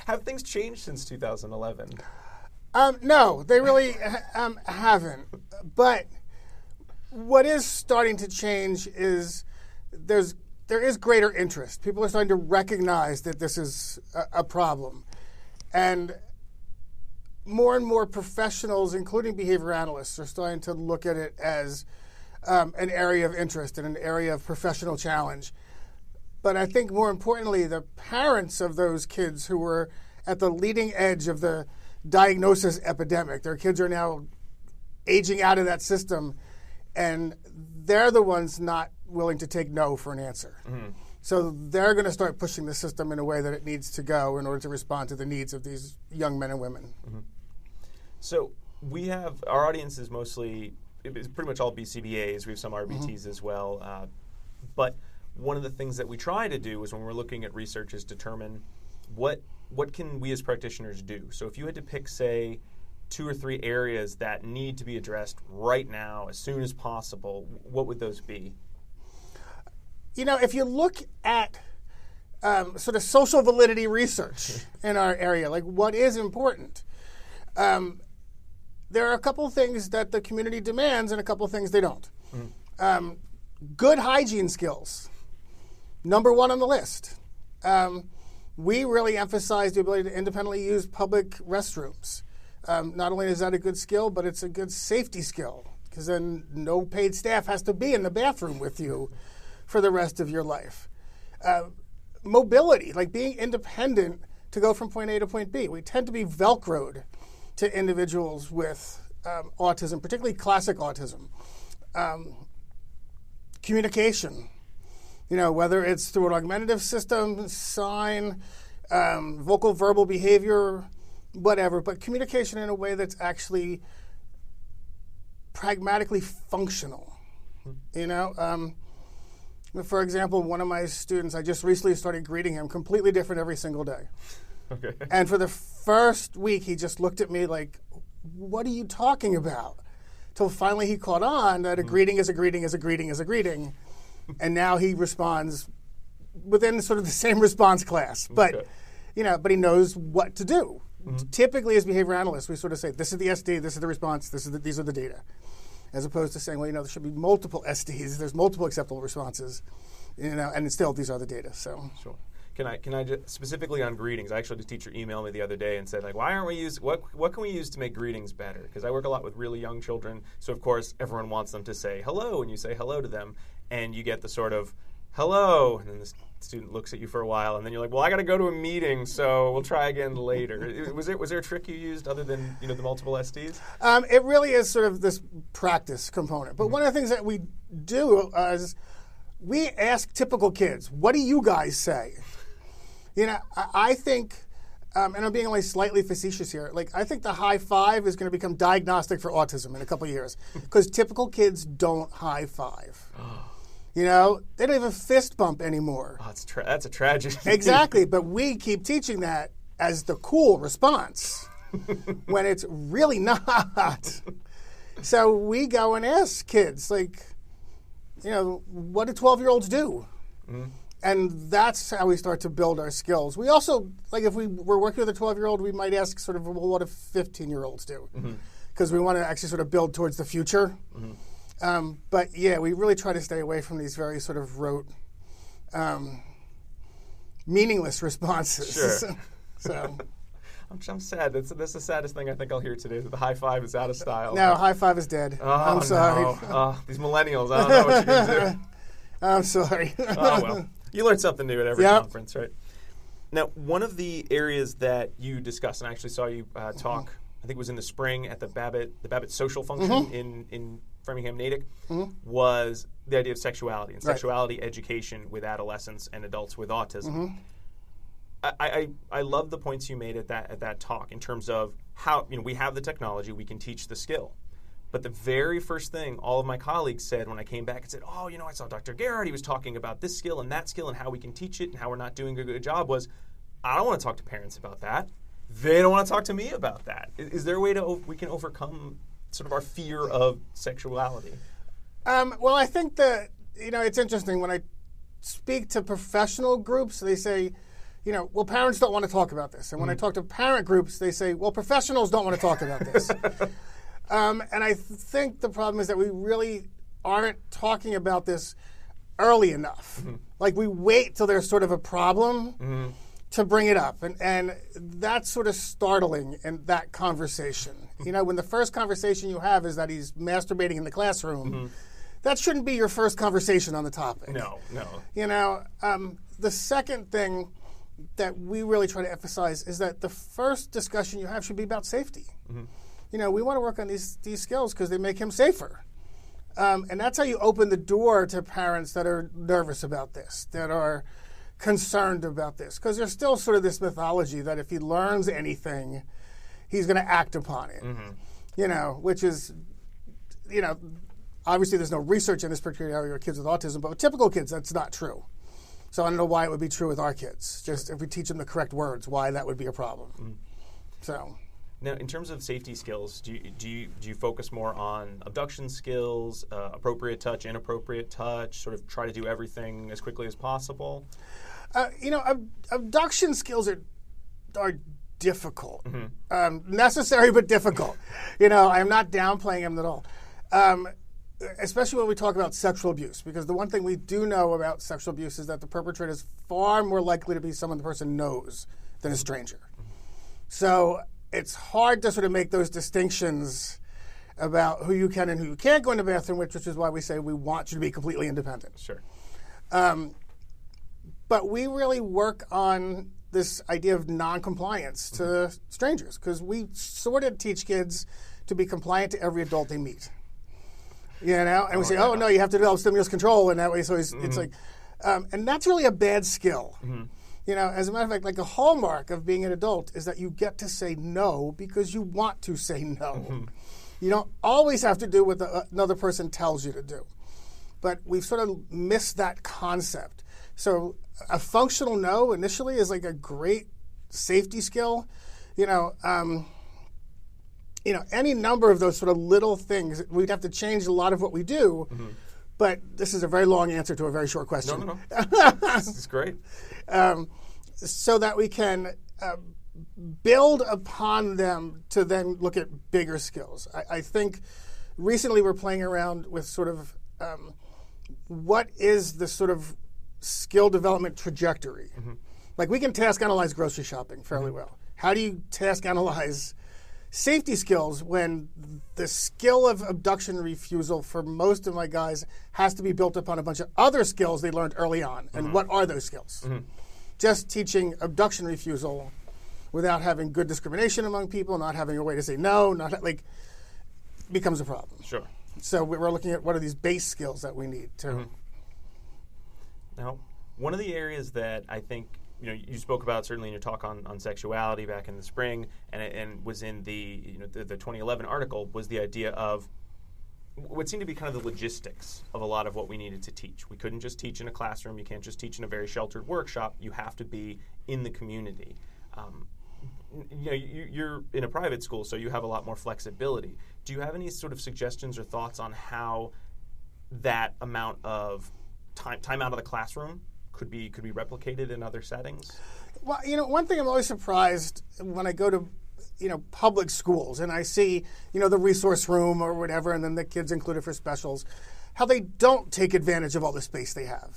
have things changed since 2011? No, they really haven't. But what is starting to change is there is greater interest. People are starting to recognize that this is a problem. And more professionals, including behavior analysts, are starting to look at it as an area of interest and an area of professional challenge. But I think more importantly, the parents of those kids who were at the leading edge of the diagnosis epidemic, their kids are now aging out of that system, and they're the ones not willing to take no for an answer. Mm-hmm. So they're going to start pushing the system in a way that it needs to go in order to respond to the needs of these young men and women. Mm-hmm. So we have, our audience is mostly, it's pretty much all BCBAs. We have some RBTs as well. But one of the things that we try to do is when we're looking at research is determine what can we as practitioners do. So if you had to pick, say, 2 or 3 areas that need to be addressed right now as soon as possible, what would those be? If you look at sort of social validity research in our area, like what is important, there are a couple of things that the community demands and a couple of things they don't. Good hygiene skills, number 1 on the list. We really emphasize the ability to independently use public restrooms. Not only is that a good skill, but it's a good safety skill, because then no paid staff has to be in the bathroom with you for the rest of your life. Mobility, like being independent to go from point A to point B. We tend to be Velcroed to individuals with autism, particularly classic autism. Communication, whether it's through an augmentative system, sign, vocal verbal behavior, whatever, but communication in a way that's actually pragmatically functional. For example, one of my students, I just recently started greeting him completely different every single day. Okay. And for the first week, he just looked at me like, what are you talking about? Till finally he caught on that a greeting is a greeting is a greeting is a greeting. And now he responds within sort of the same response class. But, but he knows what to do. Typically, as behavior analysts, we sort of say, this is the SD, this is the response, these are the data. As opposed to saying, well, there should be multiple SDs, there's multiple acceptable responses, and still these are the data. So sure. Can I just, specifically on greetings? I actually had a teacher emailed me the other day and said, like, why aren't we what can we use to make greetings better? Because I work a lot with really young children, so of course everyone wants them to say hello, and you say hello to them, and you get the sort of hello, and then the student looks at you for a while, and then you're like, well, I got to go to a meeting, so we'll try again later. Was there a trick you used other than the multiple SDs? It really is sort of this practice component. But one of the things that we do is we ask typical kids, what do you guys say? I think, and I'm being only slightly facetious here, I think the high five is going to become diagnostic for autism in a couple of years, because typical kids don't high five. They don't even fist bump anymore. Oh, that's a tragedy. Exactly, but we keep teaching that as the cool response when it's really not. So we go and ask kids, what do 12-year-olds do? And that's how we start to build our skills. We also, if we were working with a 12-year-old, we might ask sort of, well, what do 15-year-olds do? Because we want to actually sort of build towards the future. But yeah, we really try to stay away from these very sort of rote, meaningless responses. Sure. So I'm sad. That's the saddest thing I think I'll hear today. That the high five is out of style. No, high five is dead. Oh, I'm sorry. No. These millennials, I don't know what you're going to do. I'm sorry. Oh, well. You learn something new at every conference, right? Now, one of the areas that you discussed, and I actually saw you talk, I think it was in the spring at the Babbitt Social Function in Framingham, Natick, was the idea of sexuality and sexuality education with adolescents and adults with autism. I love the points you made at that talk in terms of how we have the technology, we can teach the skill. But the very first thing all of my colleagues said when I came back and said, oh, I saw Dr. Gerhardt, he was talking about this skill and that skill and how we can teach it and how we're not doing a good job was, I don't want to talk to parents about that. They don't want to talk to me about that. Is there a way we can overcome sort of our fear of sexuality? Well, I think that, it's interesting. When I speak to professional groups, they say, well, parents don't want to talk about this. And when I talk to parent groups, they say, well, professionals don't want to talk about this. And I think the problem is that we really aren't talking about this early enough. We wait till there's sort of a problem to bring it up. And that's sort of startling in that conversation. When the first conversation you have is that he's masturbating in the classroom, that shouldn't be your first conversation on the topic. No. The second thing that we really try to emphasize is that the first discussion you have should be about safety. We want to work on these skills because they make him safer. And that's how you open the door to parents that are nervous about this, that are concerned about this. Because there's still sort of this mythology that if he learns anything, he's going to act upon it. Which is, obviously there's no research in this particular area of kids with autism, but with typical kids, that's not true. So I don't know why it would be true with our kids. Just if we teach them the correct words, why that would be a problem. So. Now, in terms of safety skills, do you focus more on abduction skills, appropriate touch, inappropriate touch, sort of try to do everything as quickly as possible? Abduction skills are difficult, necessary but difficult. I'm not downplaying them at all, especially when we talk about sexual abuse, because the one thing we do know about sexual abuse is that the perpetrator is far more likely to be someone the person knows than a stranger. So it's hard to sort of make those distinctions about who you can and who you can't go in the bathroom with, which is why we say we want you to be completely independent. Sure. But we really work on this idea of non-compliance to strangers, because we sort of teach kids to be compliant to every adult they meet. And we say, oh, no, you have to develop stimulus control, and that way, so it's like, and that's really a bad skill. As a matter of fact, like a hallmark of being an adult is that you get to say no because you want to say no. You don't always have to do what another person tells you to do. But we've sort of missed that concept. So a functional no initially is like a great safety skill. Any number of those sort of little things, we'd have to change a lot of what we do. But this is a very long answer to a very short question. No. This is great. So that we can build upon them to then look at bigger skills. I think recently we're playing around with sort of what is the sort of skill development trajectory. Like we can task analyze grocery shopping fairly well. How do you task analyze safety skills when the skill of abduction refusal for most of my guys has to be built upon a bunch of other skills they learned early on? And what are those skills? Just teaching abduction refusal without having good discrimination among people, not having a way to say no, becomes a problem. Sure. So we're looking at what are these base skills that we need to. Now, one of the areas that I think you spoke about certainly in your talk on sexuality back in the spring, and was in the 2011 article, was the idea of what seemed to be kind of the logistics of a lot of what we needed to teach. We couldn't just teach in a classroom. You can't just teach in a very sheltered workshop. You have to be in the community. You're in a private school, so you have a lot more flexibility. Do you have any sort of suggestions or thoughts on how that amount of time out of the classroom could be replicated in other settings? Well, one thing I'm always surprised when I go to public schools and I see the resource room or whatever, and then the kids included for specials, how they don't take advantage of all the space they have.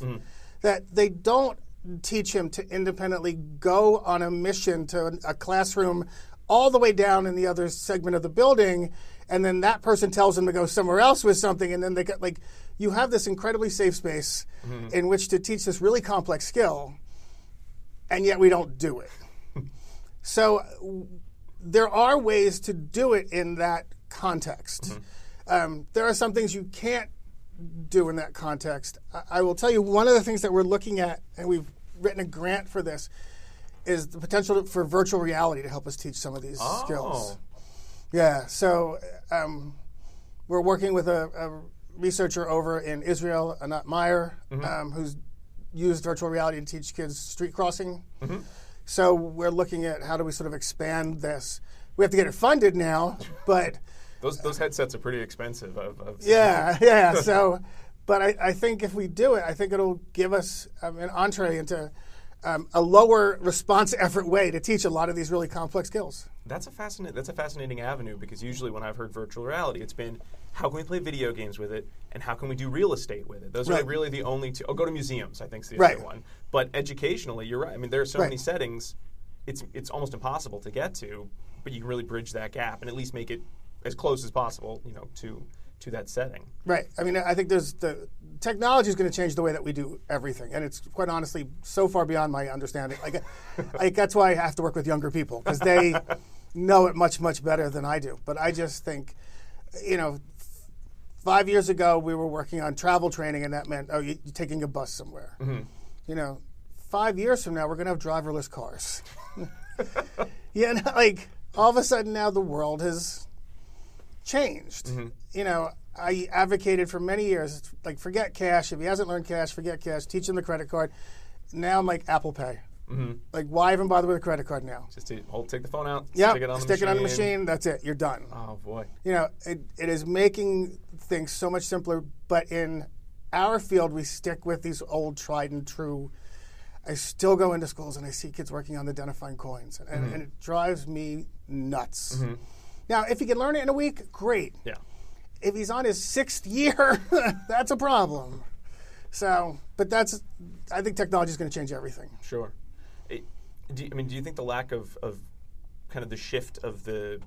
That they don't teach him to independently go on a mission to a classroom all the way down in the other segment of the building, and then that person tells them to go somewhere else with something, and then they get you have this incredibly safe space in which to teach this really complex skill, and yet we don't do it. So there are ways to do it in that context. There are some things you can't do in that context. I will tell you one of the things that we're looking at, and we've written a grant for this, is the potential for virtual reality to help us teach some of these skills. Yeah, so we're working with a researcher over in Israel, Anat Meyer, who's used virtual reality to teach kids street crossing. So we're looking at how do we sort of expand this. We have to get it funded now, but those headsets are pretty expensive. Yeah. So, but I think if we do it, I think it'll give us an entree into a lower response effort way to teach a lot of these really complex skills. That's a fascinating avenue, because usually when I've heard virtual reality, it's been how can we play video games with it, and how can we do real estate with it? Those are really the only two. Oh, go to museums, I think, is the other one. But educationally, you're right. I mean, there are so many settings, it's almost impossible to get to, but you can really bridge that gap and at least make it as close as possible, to that setting. Right. I mean, I think the technology is going to change the way that we do everything, and it's quite honestly so far beyond my understanding. That's why I have to work with younger people, because they know it much, much better than I do. But I just think, 5 years ago we were working on travel training, and that meant you're taking a bus somewhere. 5 years from now we're going to have driverless cars. All of a sudden now the world has changed. I advocated for many years, like, forget cash. If he hasn't learned cash, forget cash. Teach him the credit card. Now I'm like, Apple Pay. Mm-hmm. Like, why even bother with a credit card now? Just take the phone out, yep, stick it on the machine. That's it. You're done. Oh, boy. You know, it is making things so much simpler. But in our field, we stick with these old tried and true. I still go into schools and I see kids working on identifying coins. And it drives me nuts. Mm-hmm. Now, if he can learn it in a week, great. Yeah. If he's on his 6th year, that's a problem. So, but I think technology is going to change everything. Sure. Do you think the lack of kind of the shift of the,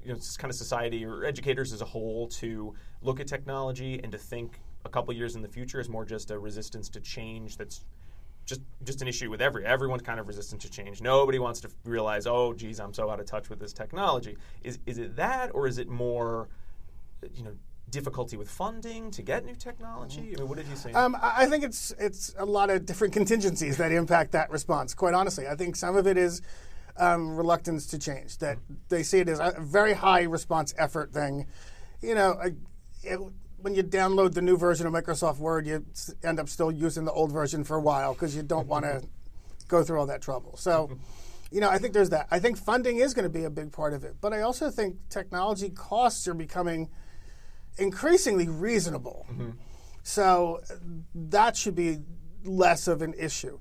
kind of society or educators as a whole to look at technology and to think a couple years in the future is more just a resistance to change that's just an issue with everyone's kind of resistant to change. Nobody wants to realize, oh, geez, I'm so out of touch with this technology. Is it that, or is it more, difficulty with funding to get new technology? I mean, what did you say? I think it's a lot of different contingencies that impact that response. Quite honestly, I think some of it is reluctance to change. That they see it as a very high response effort thing. When you download the new version of Microsoft Word, you end up still using the old version for a while because you don't want to go through all that trouble. So, I think there's that. I think funding is going to be a big part of it. But I also think technology costs are becoming increasingly reasonable. Mm-hmm. So that should be less of an issue.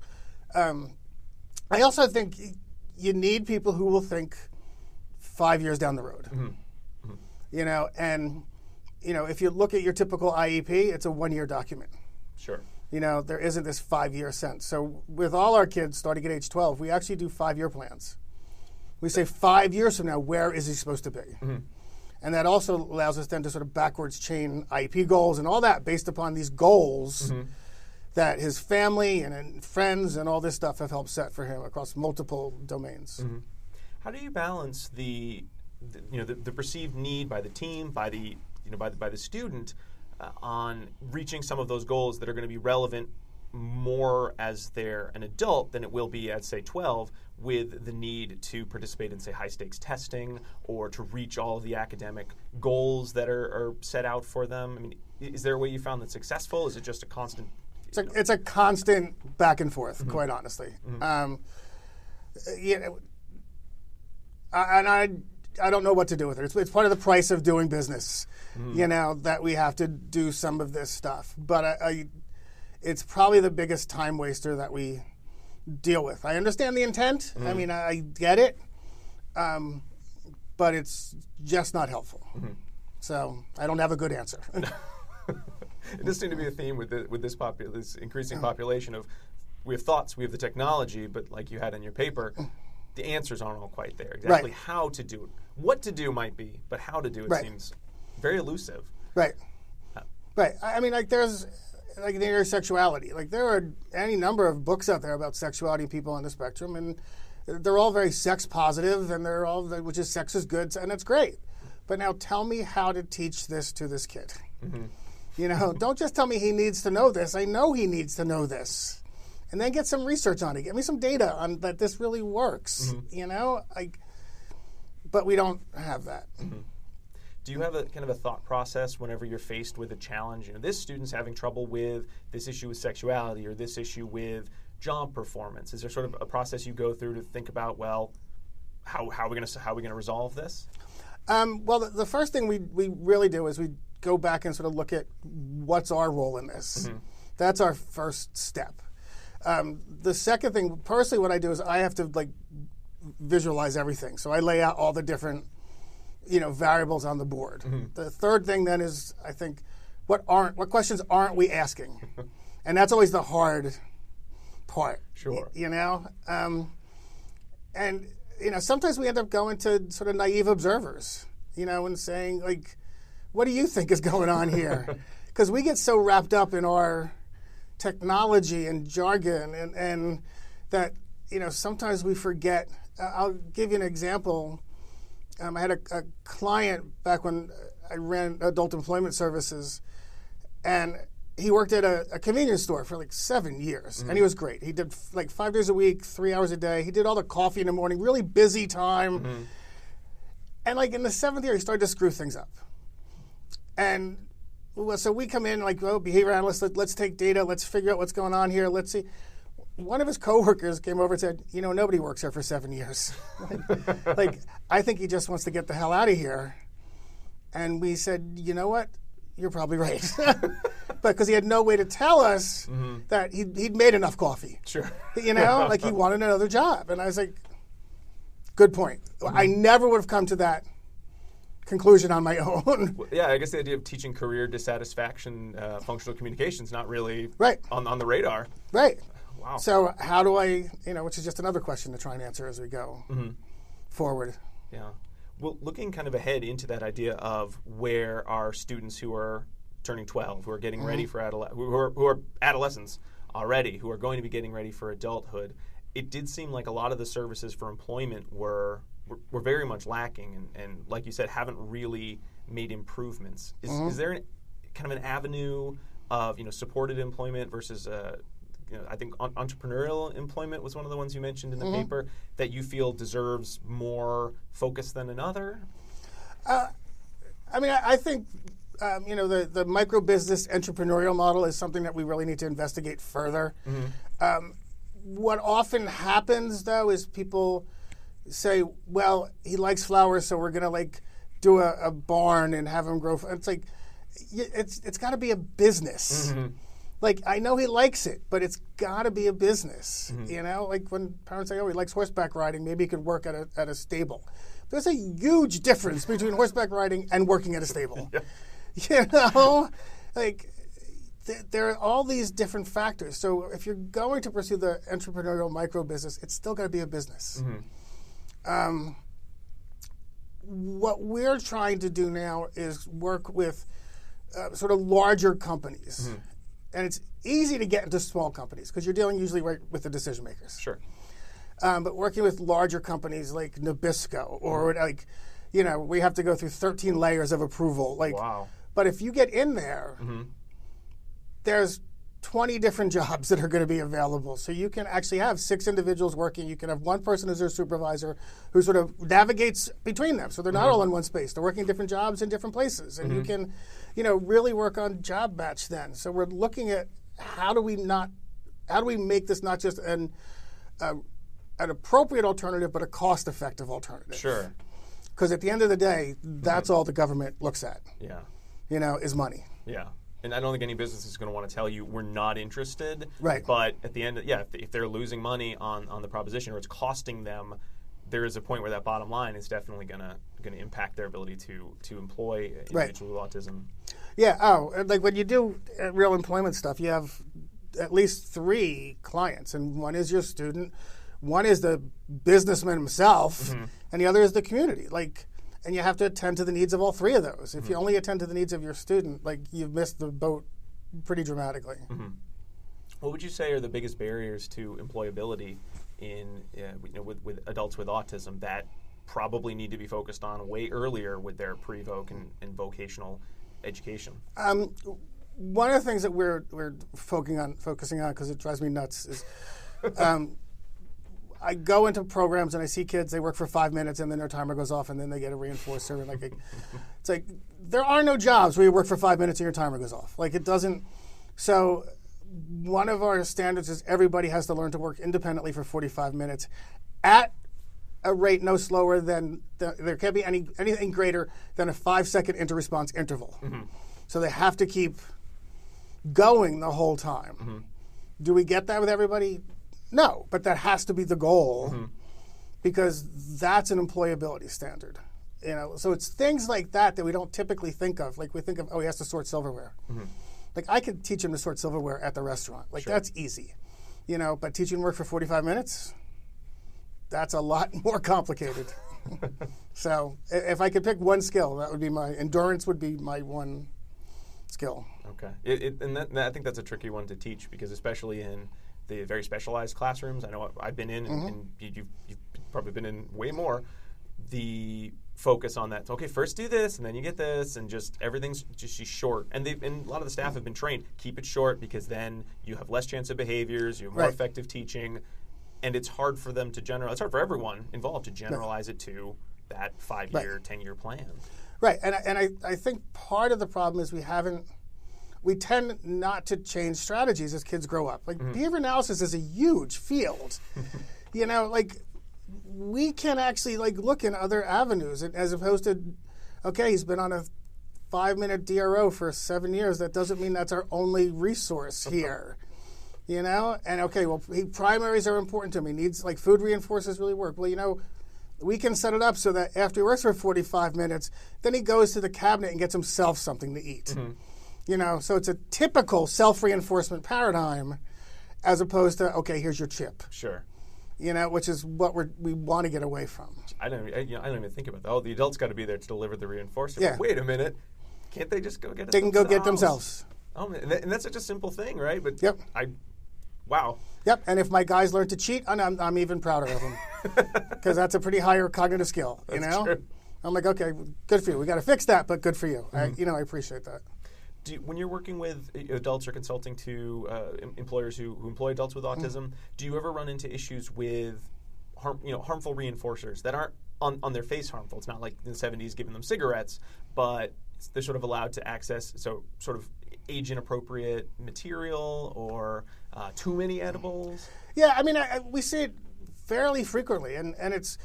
I also think you need people who will think 5 years down the road. Mm-hmm. Mm-hmm. If you look at your typical IEP, it's a 1-year document. Sure. There isn't this 5-year sense. So with all our kids starting at age 12, we actually do 5-year plans. We say 5 years from now, where is he supposed to be? Mm-hmm. And that also allows us then to sort of backwards chain IEP goals and all that based upon these goals mm-hmm. that his family and friends and all this stuff have helped set for him across multiple domains. Mm-hmm. How do you balance the perceived need by the team, by the student on reaching some of those goals that are going to be relevant more as they're an adult than it will be at, say, 12, with the need to participate in, say, high-stakes testing or to reach all of the academic goals that are set out for them? I mean, is there a way you found that's successful? Is it just a constant? It's a constant back and forth, mm-hmm. quite honestly. Mm-hmm. I don't know what to do with it. It's part of the price of doing business, mm-hmm. That we have to do some of this stuff. But it's probably the biggest time waster that we deal with. I understand the intent. Mm-hmm. I mean, I get it. But it's just not helpful. Mm-hmm. So I don't have a good answer. It does seem to be a theme with this increasing population of, we have thoughts, we have the technology, but like you had in your paper, the answers aren't all quite there. Exactly right. How to do it. What to do might be, but how to do it right. seems very elusive. Right. Right. I mean, there's the area of sexuality. There are any number of books out there about sexuality and people on the spectrum, and they're all very sex positive, and they're all, which is sex is good, and it's great. But now tell me how to teach this to this kid. Mm-hmm. Don't just tell me he needs to know this. I know he needs to know this. And then get some research on it. Get me some data on that this really works. Mm-hmm. But we don't have that. Mm-hmm. Do you have a kind of a thought process whenever you're faced with a challenge? this student's having trouble with this issue with sexuality or this issue with job performance. Is there sort of a process you go through to think about, well, how are we going to resolve this? Well, the first thing we really do is we go back and sort of look at what's our role in this. Mm-hmm. That's our first step. The second thing, personally, what I do is I have to visualize everything. So I lay out all the different, variables on the board. Mm-hmm. The third thing then is, I think, what questions aren't we asking? And that's always the hard part. Sure. And sometimes we end up going to sort of naive observers, and saying what do you think is going on here? Because we get so wrapped up in our technology and jargon and that sometimes we forget. I'll give you an example. I had a client back when I ran adult employment services, and he worked at a convenience store for 7 years, mm-hmm. and he was great. He did 5 days a week, 3 hours a day. He did all the coffee in the morning, really busy time. Mm-hmm. And in the 7th year, he started to screw things up. And well, so we come in like, oh, behavior analyst, let's take data, let's figure out what's going on here, let's see. One of his coworkers came over and said, nobody works here for 7 years. like, I think he just wants to get the hell out of here. And we said, you know what? You're probably right. Because he had no way to tell us that he'd made enough coffee. Sure. Like he wanted another job. And I was like, good point. I never would have come to that conclusion on my own. Yeah, I guess the idea of teaching career dissatisfaction, functional communication is not really right on the radar. Right. Wow. So how do I, which is just another question to try and answer as we go forward. Yeah. Well, looking kind of ahead into that idea of where our students who are turning 12, who are getting ready for who are adolescents already, who are going to be getting ready for adulthood, it did seem like a lot of the services for employment were very much lacking, and like you said, haven't really made improvements. Is there kind of an avenue of supported employment versus I think entrepreneurial employment was one of the ones you mentioned in the paper that you feel deserves more focus than another? I think the micro business entrepreneurial model is something that we really need to investigate further. What often happens though is people say, well, he likes flowers, so we're going to do a barn and have him grow. It's like, it's got to be a business. Like, I know he likes it, but it's got to be a business. Like when parents say, oh, he likes horseback riding, maybe he could work at a stable. There's a huge difference between horseback riding and working at a stable. There are all these different factors. So if you're going to pursue the entrepreneurial micro business, it's still got to be a business. What we're trying to do now is work with sort of larger companies. And it's easy to get into small companies because you're dealing usually right with the decision makers. Sure. But working with larger companies like Nabisco or we have to go through 13 layers of approval. Wow. But if you get in there, there's 20 different jobs that are going to be available. So you can actually have 6 individuals working. You can have one person as their supervisor who sort of navigates between them. So they're not all in one space. They're working different jobs in different places. And you can, really work on job match then. So we're looking at how do we make this not just an appropriate alternative, but a cost-effective alternative. Sure. Because at the end of the day, that's all the government looks at. Yeah. Is money. Yeah. And I don't think any business is going to want to tell you we're not interested. Right. But at the end, if they're losing money on the proposition or it's costing them, there is a point where that bottom line is definitely going to impact their ability to employ individuals with autism. Yeah. Oh, like when you do real employment stuff, you have at least 3 clients, and one is your student, one is the businessman himself, and the other is the community. And you have to attend to the needs of all 3 of those. If you only attend to the needs of your student, you've missed the boat pretty dramatically. What would you say are the biggest barriers to employability in with adults with autism that probably need to be focused on way earlier with their pre-voc and vocational education? One of the things that we're focusing on because it drives me nuts is I go into programs and I see kids, they work for 5 minutes and then their timer goes off and then they get a reinforcer. And it's like, there are no jobs where you work for 5 minutes and your timer goes off. It doesn't. So one of our standards is everybody has to learn to work independently for 45 minutes at a rate no slower than, there can't be anything greater than a 5-second inter-response interval. So they have to keep going the whole time. Do we get that with everybody? No, but that has to be the goal because that's an employability standard. So it's things like that we don't typically think of. We think of, he has to sort silverware. I could teach him to sort silverware at the restaurant. Sure. That's easy. But teaching work for 45 minutes, that's a lot more complicated. So if I could pick one skill, that would be endurance would be my one skill. Okay. I think that's a tricky one to teach because especially in the very specialized classrooms, I know I've been in, and you've probably been in way more, the focus on that. Okay, first do this, and then you get this, and just everything's just short. And a lot of the staff have been trained, keep it short because then you have less chance of behaviors, you have more effective teaching, and it's hard for them to generalize. It's hard for everyone involved to generalize it to that 5-year, 10-year plan. Right, and I think part of the problem is we haven't we tend not to change strategies as kids grow up. Like behavior analysis is a huge field. You know, like we can actually like look in other avenues as opposed to, okay, he's been on a 5-minute DRO for 7 years. That doesn't mean that's our only resource here. You know, and okay, well, primaries are important to him. He needs, like, food reinforcers really work. Well, you know, we can set it up so that after he works for 45 minutes, then he goes to the cabinet and gets himself something to eat. You know, so it's a typical self-reinforcement paradigm as opposed to, okay, here's your chip. Sure. You know, which is what we want to get away from. I don't even think about that. Oh, the adult's got to be there to deliver the reinforcer. Yeah. Wait a minute. Can't they just go get it They can go get themselves. Oh, man. And that's such a simple thing, right? But Yep. Wow. Yep, and if my guys learn to cheat, I'm even prouder of them because that's a pretty higher cognitive skill. You know, true. I'm like, okay, good for you. We got to fix that, but good for you. I appreciate that. When you're working with adults or consulting to employers who employ adults with autism, do you ever run into issues with harmful reinforcers that aren't on their face harmful? It's not like in the 70s giving them cigarettes, but they're sort of allowed to access sort of age-inappropriate material or too many edibles? Yeah, I mean, we see it fairly frequently, and it's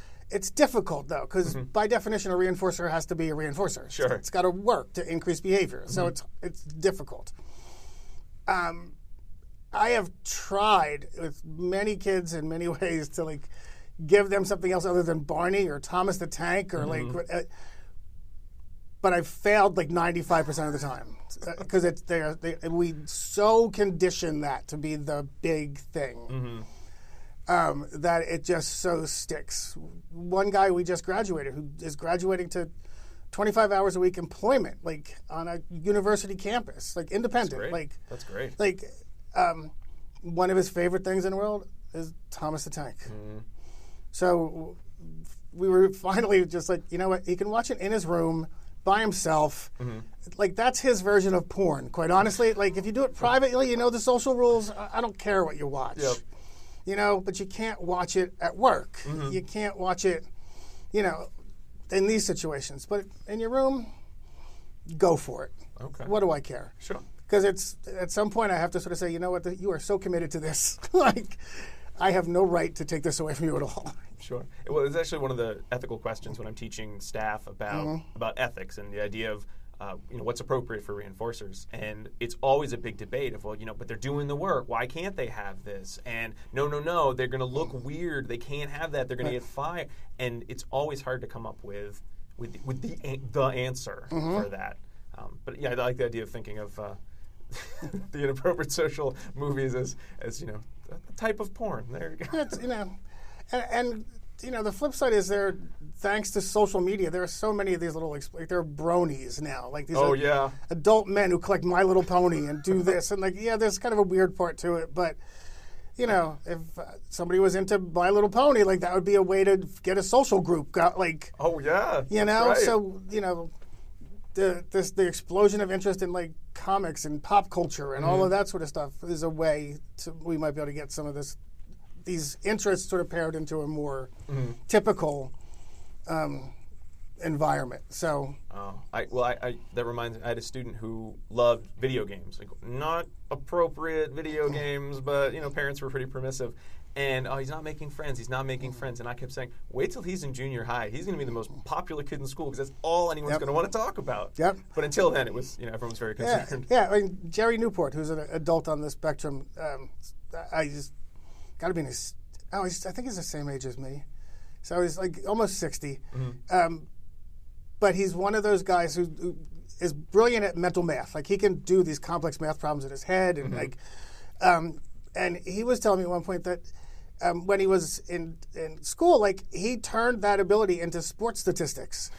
difficult, though, because by definition, a reinforcer has to be a reinforcer. Sure. It's got to work to increase behavior, so it's difficult. I have tried with many kids in many ways to, like, give them something else other than Barney or Thomas the Tank or, but I've failed like 95% of the time because we so condition that to be the big thing that it just so sticks. One guy we just graduated who is graduating to 25 hours a week employment, like on a university campus, like independent. That's great. Like one of his favorite things in the world is Thomas the Tank. So we were finally just like, you know what? He can watch it in his room by himself. Like, that's his version of porn, quite honestly. Like, if you do it privately, you know the social rules. I don't care what you watch. Yep. You know, but you can't watch it at work. You can't watch it, you know, in these situations. But in your room, go for it. Okay. What do I care? Sure. Because it's at some point I have to sort of say, you know what, you are so committed to this. Like, I have no right to take this away from you at all. Sure. Well, it's actually one of the ethical questions when I'm teaching staff about ethics and the idea of what's appropriate for reinforcers. And it's always a big debate of, well, but they're doing the work. Why can't they have this? And no, they're going to look weird. They can't have that. They're going to get fired. And it's always hard to come up with the answer for that. But yeah, I like the idea of thinking of the inappropriate social movies as a type of porn. There you go. It's, and the flip side is thanks to social media, there are so many of these little, like, they're bronies now. Like these adult men who collect My Little Pony and do this. And, like, yeah, there's kind of a weird part to it. But, if somebody was into My Little Pony, like, that would be a way to get a social group. Like, oh, yeah. Right. So, the explosion of interest in, like, comics and pop culture and all of that sort of stuff is a way we might be able to get some of these interests sort of paired into a more typical environment. So, that reminds me, I had a student who loved video games, like not appropriate video games, but parents were pretty permissive. And he's not making friends. And I kept saying, wait till he's in junior high. He's going to be the most popular kid in school because that's all anyone's going to want to talk about. Yep. But until then, it was everyone was very concerned. Yeah. I mean, Jerry Newport, who's an adult on the spectrum, I just got to be in his. I think he's the same age as me, so he's like almost 60. But he's one of those guys who is brilliant at mental math. Like, he can do these complex math problems in his head, and and he was telling me at one point that when he was in school, like, he turned that ability into sports statistics.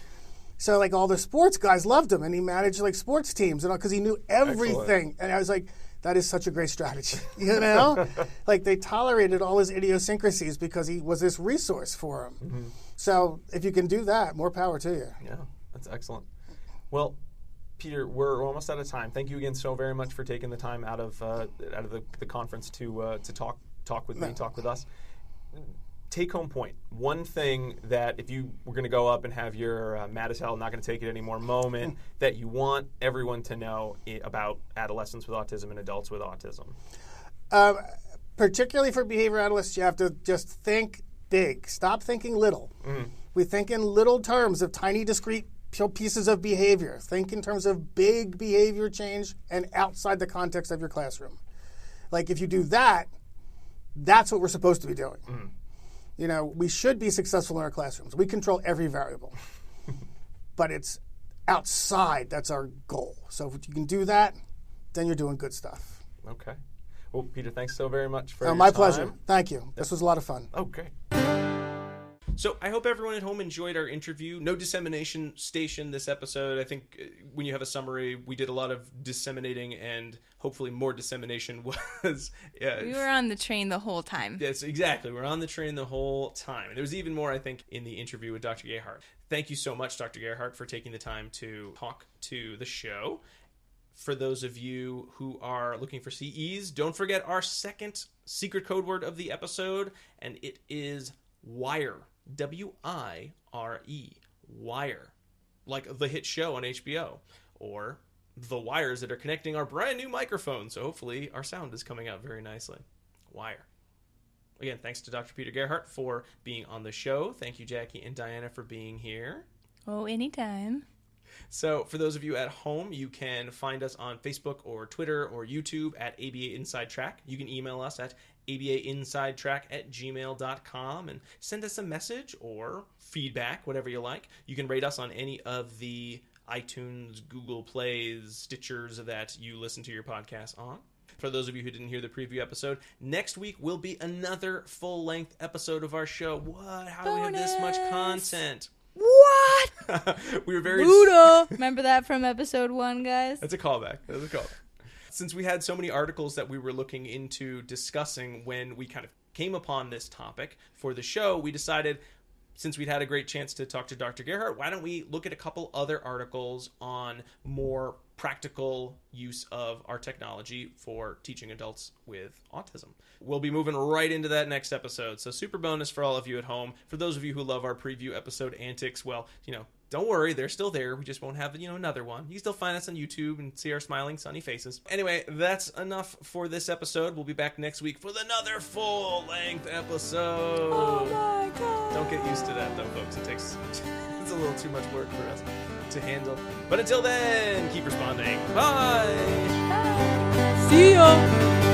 So, like, all the sports guys loved him, and he managed, like, sports teams, and because he knew everything. Excellent. And I was like, that is such a great strategy, Like, they tolerated all his idiosyncrasies because he was this resource for them. So, if you can do that, more power to you. Yeah, that's excellent. Well, Peter, we're almost out of time. Thank you again so very much for taking the time out of the conference to talk with me, talk with us. take-home point, one thing that if you were going to go up and have your mad as hell, not going to take it anymore moment that you want everyone to know about adolescents with autism and adults with autism. Particularly for behavior analysts, you have to just think big. Stop thinking little. We think in little terms of tiny, discrete pieces of behavior. Think in terms of big behavior change and outside the context of your classroom. Like if you do that, that's what we're supposed to be doing. You know, we should be successful in our classrooms. We control every variable. But it's outside. That's our goal. So if you can do that, then you're doing good stuff. Okay. Well, Peter, thanks so very much for your my time. pleasure. Thank you. This was a lot of fun. Oh, great. So I hope everyone at home enjoyed our interview. No dissemination station this episode. I think when you have a summary, we did a lot of disseminating, and hopefully more dissemination was... we were on the train the whole time. Yes, exactly. We're on the train the whole time. And there was even more, I think, in the interview with Dr. Gerhardt. Thank you so much, Dr. Gerhardt, for taking the time to talk to the show. For those of you who are looking for CEs, don't forget our second secret code word of the episode, and it is WIRE. W-I-R-E. WIRE. Like the hit show on HBO. Or the wires that are connecting our brand new microphone. So hopefully our sound is coming out very nicely. WIRE. Again, thanks to Dr. Peter Gerhardt for being on the show. Thank you, Jackie and Diana, for being here. Oh, anytime. So for those of you at home, you can find us on Facebook or Twitter or YouTube at ABA Inside Track. You can email us at abainsidetrack@gmail.com and send us a message or feedback, whatever you like. You can rate us on any of the iTunes, Google Plays, Stitchers that you listen to your podcast on. For those of you who didn't hear the preview episode, next week will be another full-length episode of our show. What? How do we have this much content? What? We were very... Buddha. Remember that from episode 1, guys? That's a callback. Since we had so many articles that we were looking into discussing when we kind of came upon this topic for the show, we decided, since we'd had a great chance to talk to Dr. Gerhardt, why don't we look at a couple other articles on more practical use of our technology for teaching adults with autism. We'll be moving right into that next episode. So super bonus for all of you at home. For those of you who love our preview episode antics, well, don't worry, they're still there. We just won't have, another one. You can still find us on YouTube and see our smiling, sunny faces. Anyway, that's enough for this episode. We'll be back next week with another full-length episode. Oh my God. Don't get used to that, though, folks. It's a little too much work for us to handle. But until then, keep responding. Bye! See ya!